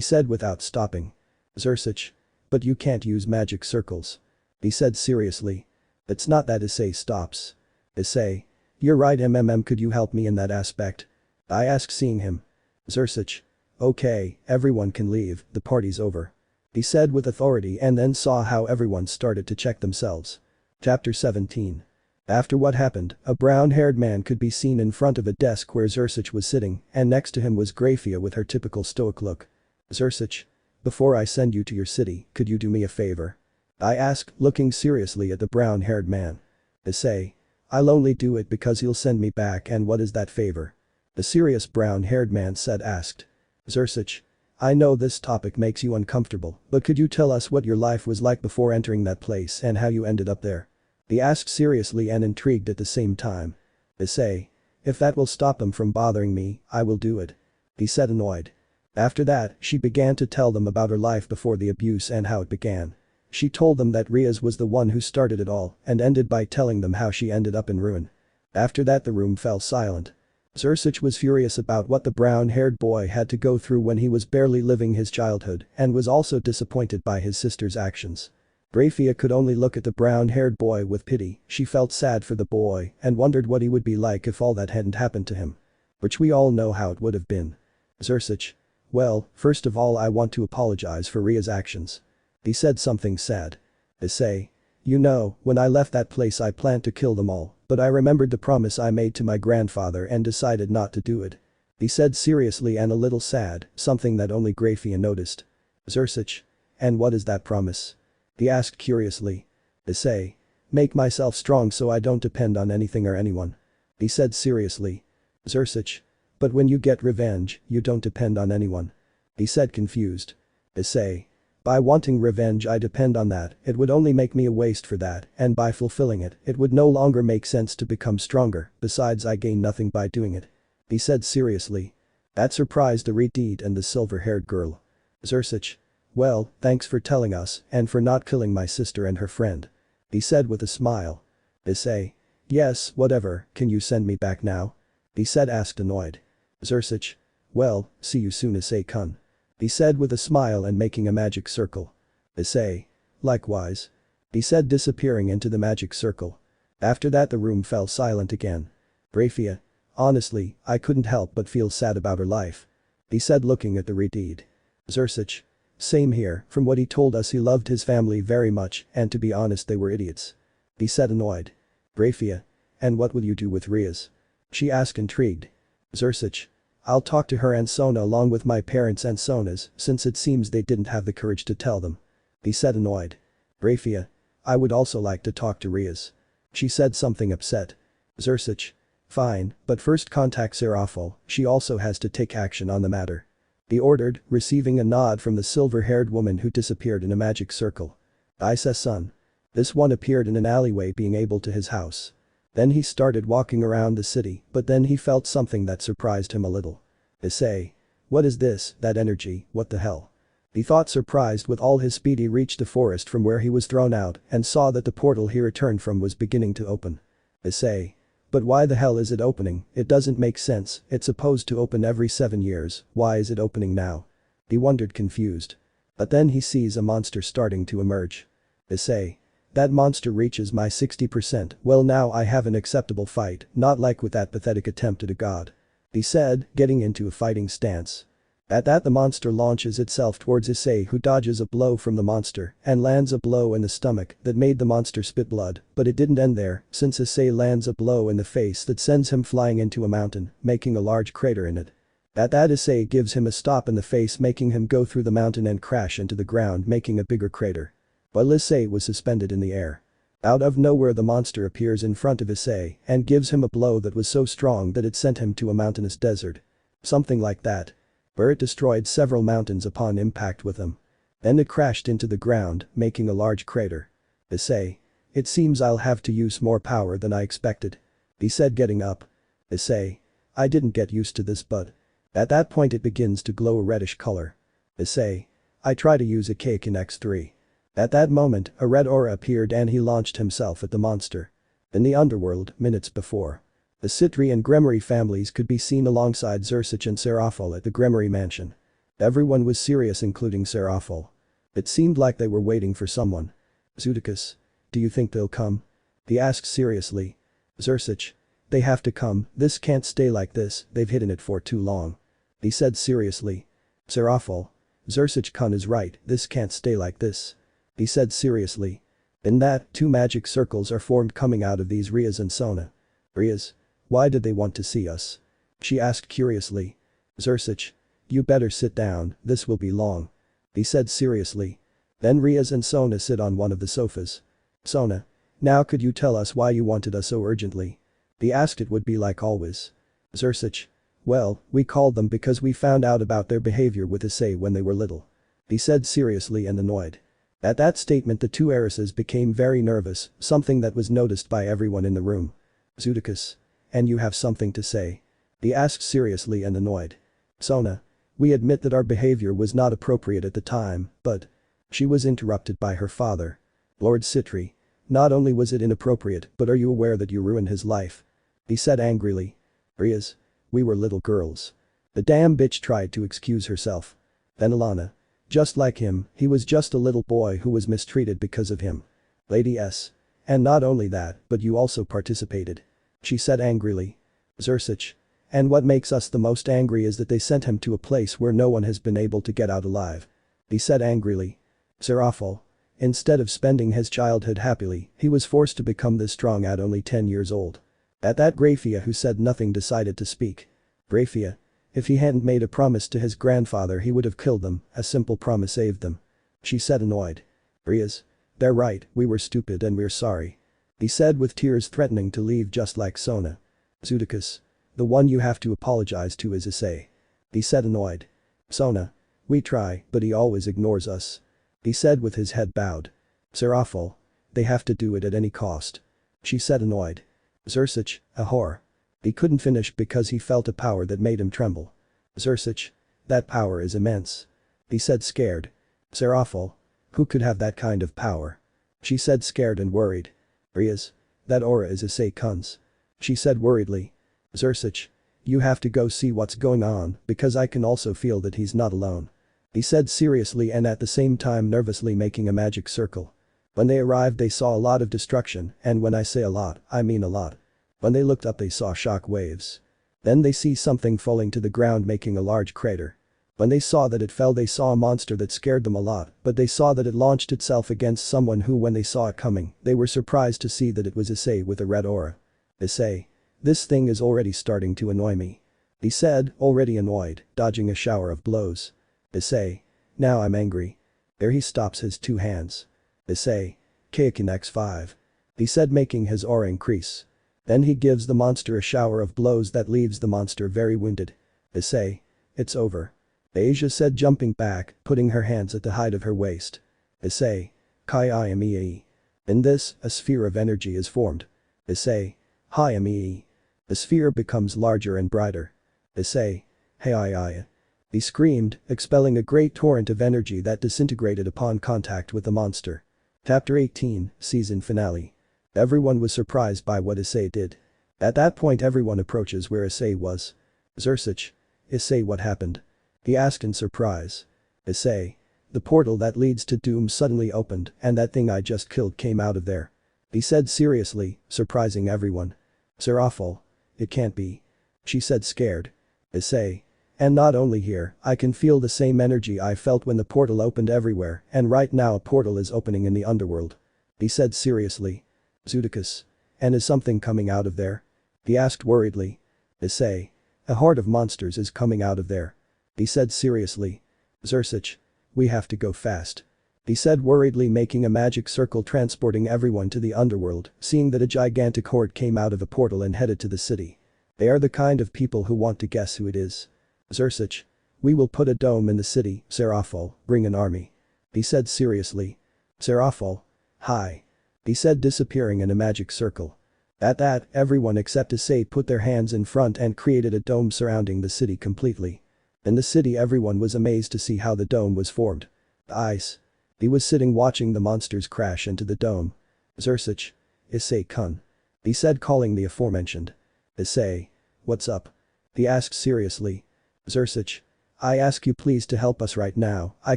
said without stopping. Zersic. But you can't use magic circles. He said seriously. It's not that. Issei stops. Issei. You're right. Could you help me in that aspect? I asked, seeing him. Zersic. Okay, everyone can leave, the party's over. He said with authority, and then saw how everyone started to check themselves. Chapter 17. After what happened, a brown-haired man could be seen in front of a desk where Zersic was sitting, and next to him was Grafiya with her typical stoic look. Zersic. Before I send you to your city, could you do me a favor? I asked, looking seriously at the brown-haired man. Issei. I'll only do it because he'll send me back, and what is that favor? The serious brown-haired man asked. Zersic. I know this topic makes you uncomfortable, but could you tell us what your life was like before entering that place and how you ended up there? He asked seriously and intrigued at the same time. Issei. If that will stop him from bothering me, I will do it. He said, annoyed. After that, she began to tell them about her life before the abuse and how it began. She told them that Rias was the one who started it all and ended by telling them how she ended up in ruin. After that, the room fell silent. Zersic was furious about what the brown-haired boy had to go through when he was barely living his childhood and was also disappointed by his sister's actions. Grafiya could only look at the brown-haired boy with pity. She felt sad for the boy and wondered what he would be like if all that hadn't happened to him. Which we all know how it would have been. Zersic. Well, first of all, I want to apologize for Ria's actions. He said something sad. Issei. You know, when I left that place I planned to kill them all, but I remembered the promise I made to my grandfather and decided not to do it. He said seriously and a little sad, something that only Grafiya noticed. Zersic. And what is that promise? He asked curiously. Issei. Make myself strong so I don't depend on anything or anyone. He said seriously. Zersic. But when you get revenge, you don't depend on anyone. He said confused. Issei. By wanting revenge I depend on that, it would only make me a waste for that, and by fulfilling it, it would no longer make sense to become stronger, besides I gain nothing by doing it. He said seriously. That surprised the Redeed and the silver-haired girl. Zersic. Well, thanks for telling us, and for not killing my sister and her friend. He said with a smile. Issei. Yes, whatever, can you send me back now? He said asked annoyed. Zersic. Well, see you soon Issei-kun. He said with a smile and making a magic circle. Issei. Likewise. He said disappearing into the magic circle. After that the room fell silent again. Grafiya. Honestly, I couldn't help but feel sad about her life. He said looking at the Redeed. Zersic. Same here, from what he told us he loved his family very much and to be honest they were idiots. He said annoyed. Grafiya. And what will you do with Rias? She asked intrigued. Zersic. I'll talk to her and Sona along with my parents and Sona's since it seems they didn't have the courage to tell them. He said annoyed. Grafiya. I would also like to talk to Rias. She said something upset. Zersic. Fine, but first contact Serafal, she also has to take action on the matter. He ordered, receiving a nod from the silver-haired woman who disappeared in a magic circle. Issei-san. This one appeared in an alleyway being able to his house. Then he started walking around the city, but then he felt something that surprised him a little. Issei. What is this, that energy, what the hell? He thought surprised. With all his speed he reached the forest from where he was thrown out and saw that the portal he returned from was beginning to open. Issei. But why the hell is it opening? It doesn't make sense, it's supposed to open every 7 years, why is it opening now? He wondered confused. But then he sees a monster starting to emerge. Issei. That monster reaches my 60%, well now I have an acceptable fight, not like with that pathetic attempt at a god. He said, getting into a fighting stance. At that the monster launches itself towards Issei who dodges a blow from the monster and lands a blow in the stomach that made the monster spit blood, but it didn't end there since Issei lands a blow in the face that sends him flying into a mountain, making a large crater in it. At that Issei gives him a stop in the face making him go through the mountain and crash into the ground making a bigger crater. While Issei was suspended in the air. Out of nowhere the monster appears in front of Issei and gives him a blow that was so strong that it sent him to a mountainous desert. Something like that. Where it destroyed several mountains upon impact with him. Then it crashed into the ground, making a large crater. Issei. It seems I'll have to use more power than I expected. He said getting up. Issei. I didn't get used to this but. At that point it begins to glow a reddish color. Issei. I try to use a cake in X3. At that moment, a red aura appeared and he launched himself at the monster. In the underworld, minutes before. The Citri and Gremory families could be seen alongside Zersic and Seraphol at the Gremory mansion. Everyone was serious including Seraphol. It seemed like they were waiting for someone. Zudicus. Do you think they'll come? He asked seriously. Zersic. They have to come, this can't stay like this, they've hidden it for too long. He said seriously. Seraphol. Zersic-kun is right, this can't stay like this. He said seriously. In that, 2 magic circles are formed coming out of these Rias and Sona. Rias? Why did they want to see us? She asked curiously. Zersic. You better sit down, this will be long. He said seriously. Then Rias and Sona sit on one of the sofas. Sona. Now could you tell us why you wanted us so urgently? He asked. It would be like always. Zersic. Well, we called them because we found out about their behavior with Issei when they were little. He said seriously and annoyed. At that statement the 2 heiresses became very nervous, something that was noticed by everyone in the room. Zudicus. And you have something to say? He asked seriously and annoyed. Sona. We admit that our behavior was not appropriate at the time, but. She was interrupted by her father. Lord Citri. Not only was it inappropriate, but are you aware that you ruined his life? He said angrily. Rias. We were little girls. The damn bitch tried to excuse herself. Venelana. Just like him, he was just a little boy who was mistreated because of him. Lady S. And not only that, but you also participated. She said angrily. Zersic. And what makes us the most angry is that they sent him to a place where no one has been able to get out alive. He said angrily. Seraphol. Instead of spending his childhood happily, he was forced to become this strong at only 10 years old. At that Grafiya, who said nothing, decided to speak. Grafiya. If he hadn't made a promise to his grandfather he would have killed them, a simple promise saved them. She said annoyed. Rias. They're right, we were stupid and we're sorry. He said with tears, threatening to leave just like Sona. Zudicus. The one you have to apologize to is Issei. He said annoyed. Sona. We try, but he always ignores us. He said with his head bowed. Seraphol. They have to do it at any cost. She said annoyed. Zersic, a whore. He couldn't finish because he felt a power that made him tremble. Zersic. That power is immense. He said scared. Seraphol. Who could have that kind of power? She said scared and worried. Rias. That aura is Issei-kun's. She said worriedly. Zersic. You have to go see what's going on because I can also feel that he's not alone. He said seriously and at the same time nervously, making a magic circle. When they arrived they saw a lot of destruction, and when I say a lot, I mean a lot. When they looked up they saw shock waves. Then they see something falling to the ground, making a large crater. When they saw that it fell they saw a monster that scared them a lot, but they saw that it launched itself against someone who, when they saw it coming, they were surprised to see that it was Issei with a red aura. Issei. This thing is already starting to annoy me. He said, already annoyed, dodging a shower of blows. Issei. Now I'm angry. There he stops his 2 hands. Issei. Kaikin X5. He said, making his aura increase. Then he gives the monster a shower of blows that leaves the monster very wounded. Issei. It's over. Asia said, jumping back, putting her hands at the height of her waist. Issei. Kai Imee. In this, a sphere of energy is formed. Issei. Hi Imee. The sphere becomes larger and brighter. Issei. Hey. He screamed, expelling a great torrent of energy that disintegrated upon contact with the monster. Chapter 18, Season Finale. Everyone was surprised by what Issei did. At that point everyone approaches where Issei was. Zersic. Issei, what happened? He asked in surprise. Issei. The portal that leads to Doom suddenly opened and that thing I just killed came out of there. He said seriously, surprising everyone. Seraphol. It can't be. She said scared. Issei. And not only here, I can feel the same energy I felt when the portal opened everywhere, and right now a portal is opening in the underworld. He said seriously. Zudicus. And is something coming out of there? He asked worriedly. Issei. A horde of monsters is coming out of there. He said seriously. Zersic. We have to go fast. He said worriedly, making a magic circle transporting everyone to the underworld, seeing that a gigantic horde came out of a portal and headed to the city. They are the kind of people who want to guess who it is. Zersic. We will put a dome in the city, Seraphol, bring an army. He said seriously. Seraphol. Hi. he said, disappearing in a magic circle. At that, everyone except Issei put their hands in front and created a dome surrounding the city completely. In the city, everyone was amazed to see how the dome was formed. Ice. He was sitting watching the monsters crash into the dome. Zersic. Issei-kun. He said, calling the aforementioned. Issei. What's up? He asked seriously. Zersic. I ask you please to help us right now. I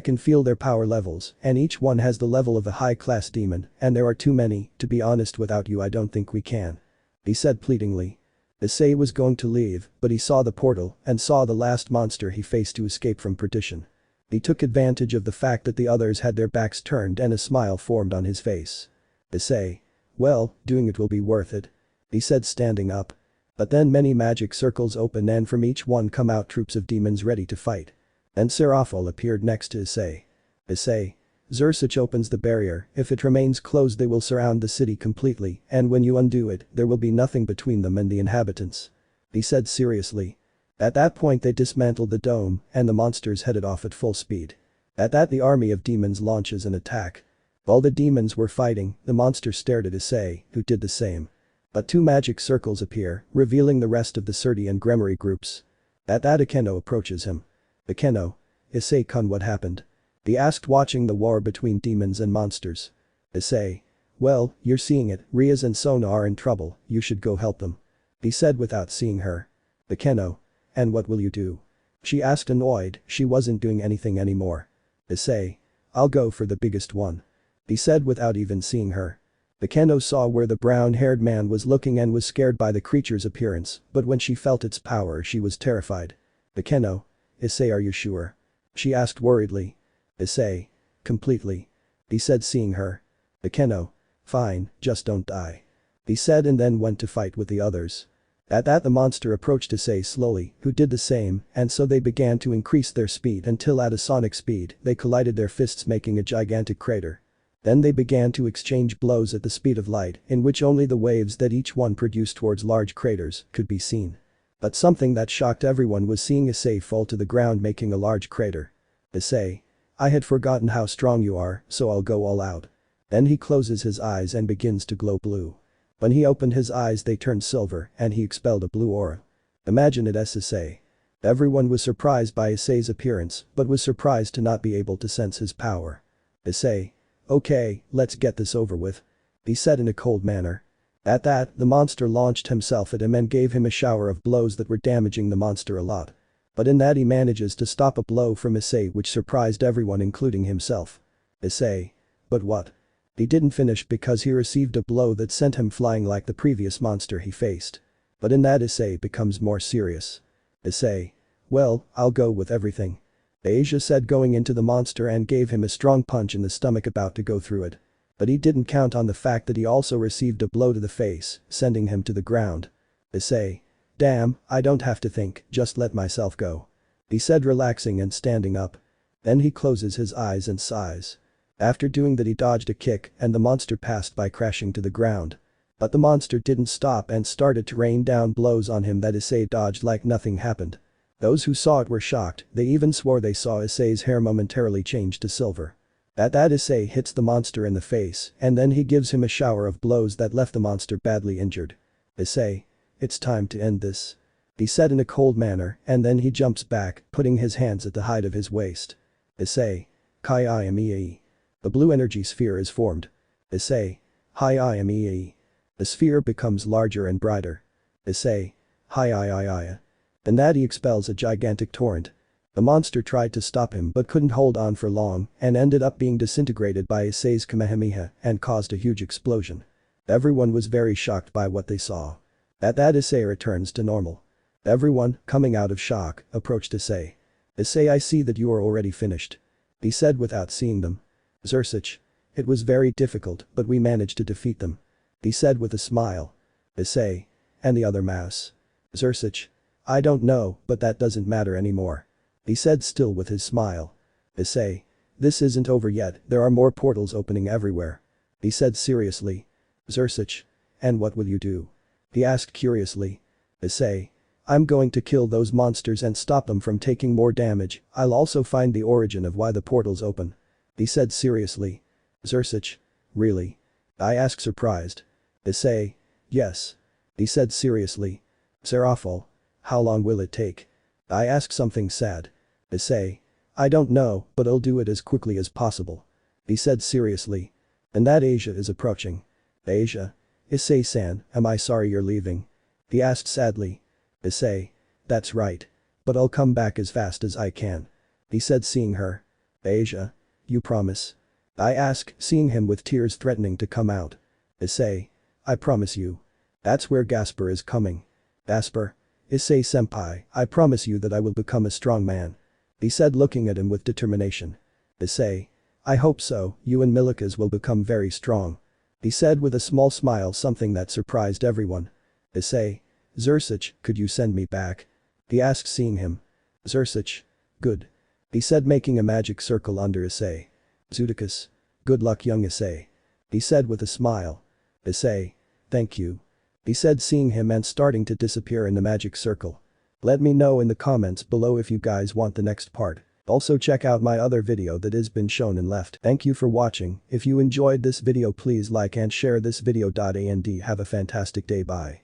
can feel their power levels, and each one has the level of a high-class demon, and there are too many. To be honest, without you I don't think we can. He said pleadingly. Issei was going to leave, but he saw the portal and saw the last monster he faced to escape from perdition. He took advantage of the fact that the others had their backs turned and a smile formed on his face. Issei. Well, doing it will be worth it. He said, standing up. But then many magic circles open and from each one come out troops of demons ready to fight. Then Seraphol appeared next to Issei. Issei. Zersic opens the barrier. If it remains closed they will surround the city completely, and when you undo it, there will be nothing between them and the inhabitants. He said seriously. At that point they dismantled the dome, and the monsters headed off at full speed. At that the army of demons launches an attack. While the demons were fighting, the monster stared at Issei, who did the same. But two magic circles appear, revealing the rest of the Surti and Gremory groups. At that Akeno approaches him. Akeno. Issei-kun, what happened? He asked, watching the war between demons and monsters. Issei. Well, you're seeing it, Rias and Sona are in trouble, you should go help them. He said without seeing her. Akeno. And what will you do? She asked, annoyed. She wasn't doing anything anymore. Issei. I'll go for the biggest one. He said without even seeing her. Akeno saw where the brown-haired man was looking and was scared by the creature's appearance, but when she felt its power she was terrified. Akeno. Issei, are you sure? She asked worriedly. Issei. Completely. He said, seeing her. Akeno. Fine, just don't die. He said and then went to fight with the others. At that the monster approached Issei slowly, who did the same, and so they began to increase their speed until at a sonic speed they collided their fists, making a gigantic crater. Then they began to exchange blows at the speed of light, in which only the waves that each one produced towards large craters could be seen. But something that shocked everyone was seeing Issei fall to the ground, making a large crater. Issei. I had forgotten how strong you are, so I'll go all out. Then he closes his eyes and begins to glow blue. When he opened his eyes they turned silver and he expelled a blue aura. Imagine it as Issei. Everyone was surprised by Issei's appearance but was surprised to not be able to sense his power. Issei. Okay, let's get this over with. He said in a cold manner. At that, the monster launched himself at him and gave him a shower of blows that were damaging the monster a lot. But in that he manages to stop a blow from Issei which surprised everyone including himself. Issei. But what? He didn't finish because he received a blow that sent him flying like the previous monster he faced. But in that Issei becomes more serious. Issei. Well, I'll go with everything. Asia said, going into the monster and gave him a strong punch in the stomach, about to go through it. But he didn't count on the fact that he also received a blow to the face, sending him to the ground. Issei. Damn, I don't have to think, just let myself go. He said, relaxing and standing up. Then he closes his eyes and sighs. After doing that he dodged a kick and the monster passed by, crashing to the ground. But the monster didn't stop and started to rain down blows on him that Issei dodged like nothing happened. Those who saw it were shocked, they even swore they saw Issei's hair momentarily change to silver. At that Issei hits the monster in the face and then he gives him a shower of blows that left the monster badly injured. Issei. It's time to end this. He said in a cold manner and then he jumps back, putting his hands at the height of his waist. Issei. Kai I am Ii. The blue energy sphere is formed. Issei. Hi I am Ii. The sphere becomes larger and brighter. Issei. Hi I. And that he expels a gigantic torrent. The monster tried to stop him but couldn't hold on for long and ended up being disintegrated by Issei's Kamehameha and caused a huge explosion. Everyone was very shocked by what they saw. At that Issei returns to normal. Everyone, coming out of shock, approached Issei. Issei, I see that you are already finished. He said without seeing them. Zersic. It was very difficult but we managed to defeat them. He said with a smile. Issei. And the other mass? Zersic. I don't know, but that doesn't matter anymore. He said, still with his smile. Issei. This isn't over yet, there are more portals opening everywhere. He said seriously. Zersic. And what will you do? He asked curiously. Issei. I'm going to kill those monsters and stop them from taking more damage. I'll also find the origin of why the portals open. He said seriously. Zersic. Really? I asked surprised. Issei. Yes. He said seriously. Serapho. How long will it take? I asked something sad. Issei. I don't know, but I'll do it as quickly as possible. He said seriously. And that Asia is approaching. Asia? Issei-san, am I sorry you're leaving? He asked sadly. Issei. That's right. But I'll come back as fast as I can. He said seeing her. Asia? You promise? I asked, seeing him with tears threatening to come out. Issei. I promise you. That's where Gasper is coming. Gasper? Issei-senpai, I promise you that I will become a strong man. He said looking at him with determination. Issei. I hope so, you and Milikas will become very strong. He said with a small smile something that surprised everyone. Issei. Zersich, could you send me back? He asked seeing him. Zersich. Good. He said making a magic circle under Issei. Zudikas. Good luck young Issei. He said with a smile. Issei. Thank you. He said seeing him and starting to disappear in the magic circle. Let me know in the comments below if you guys want the next part. Also check out my other video that has been shown and left. Thank you for watching. If you enjoyed this video please like and share this video. And have a fantastic day. Bye.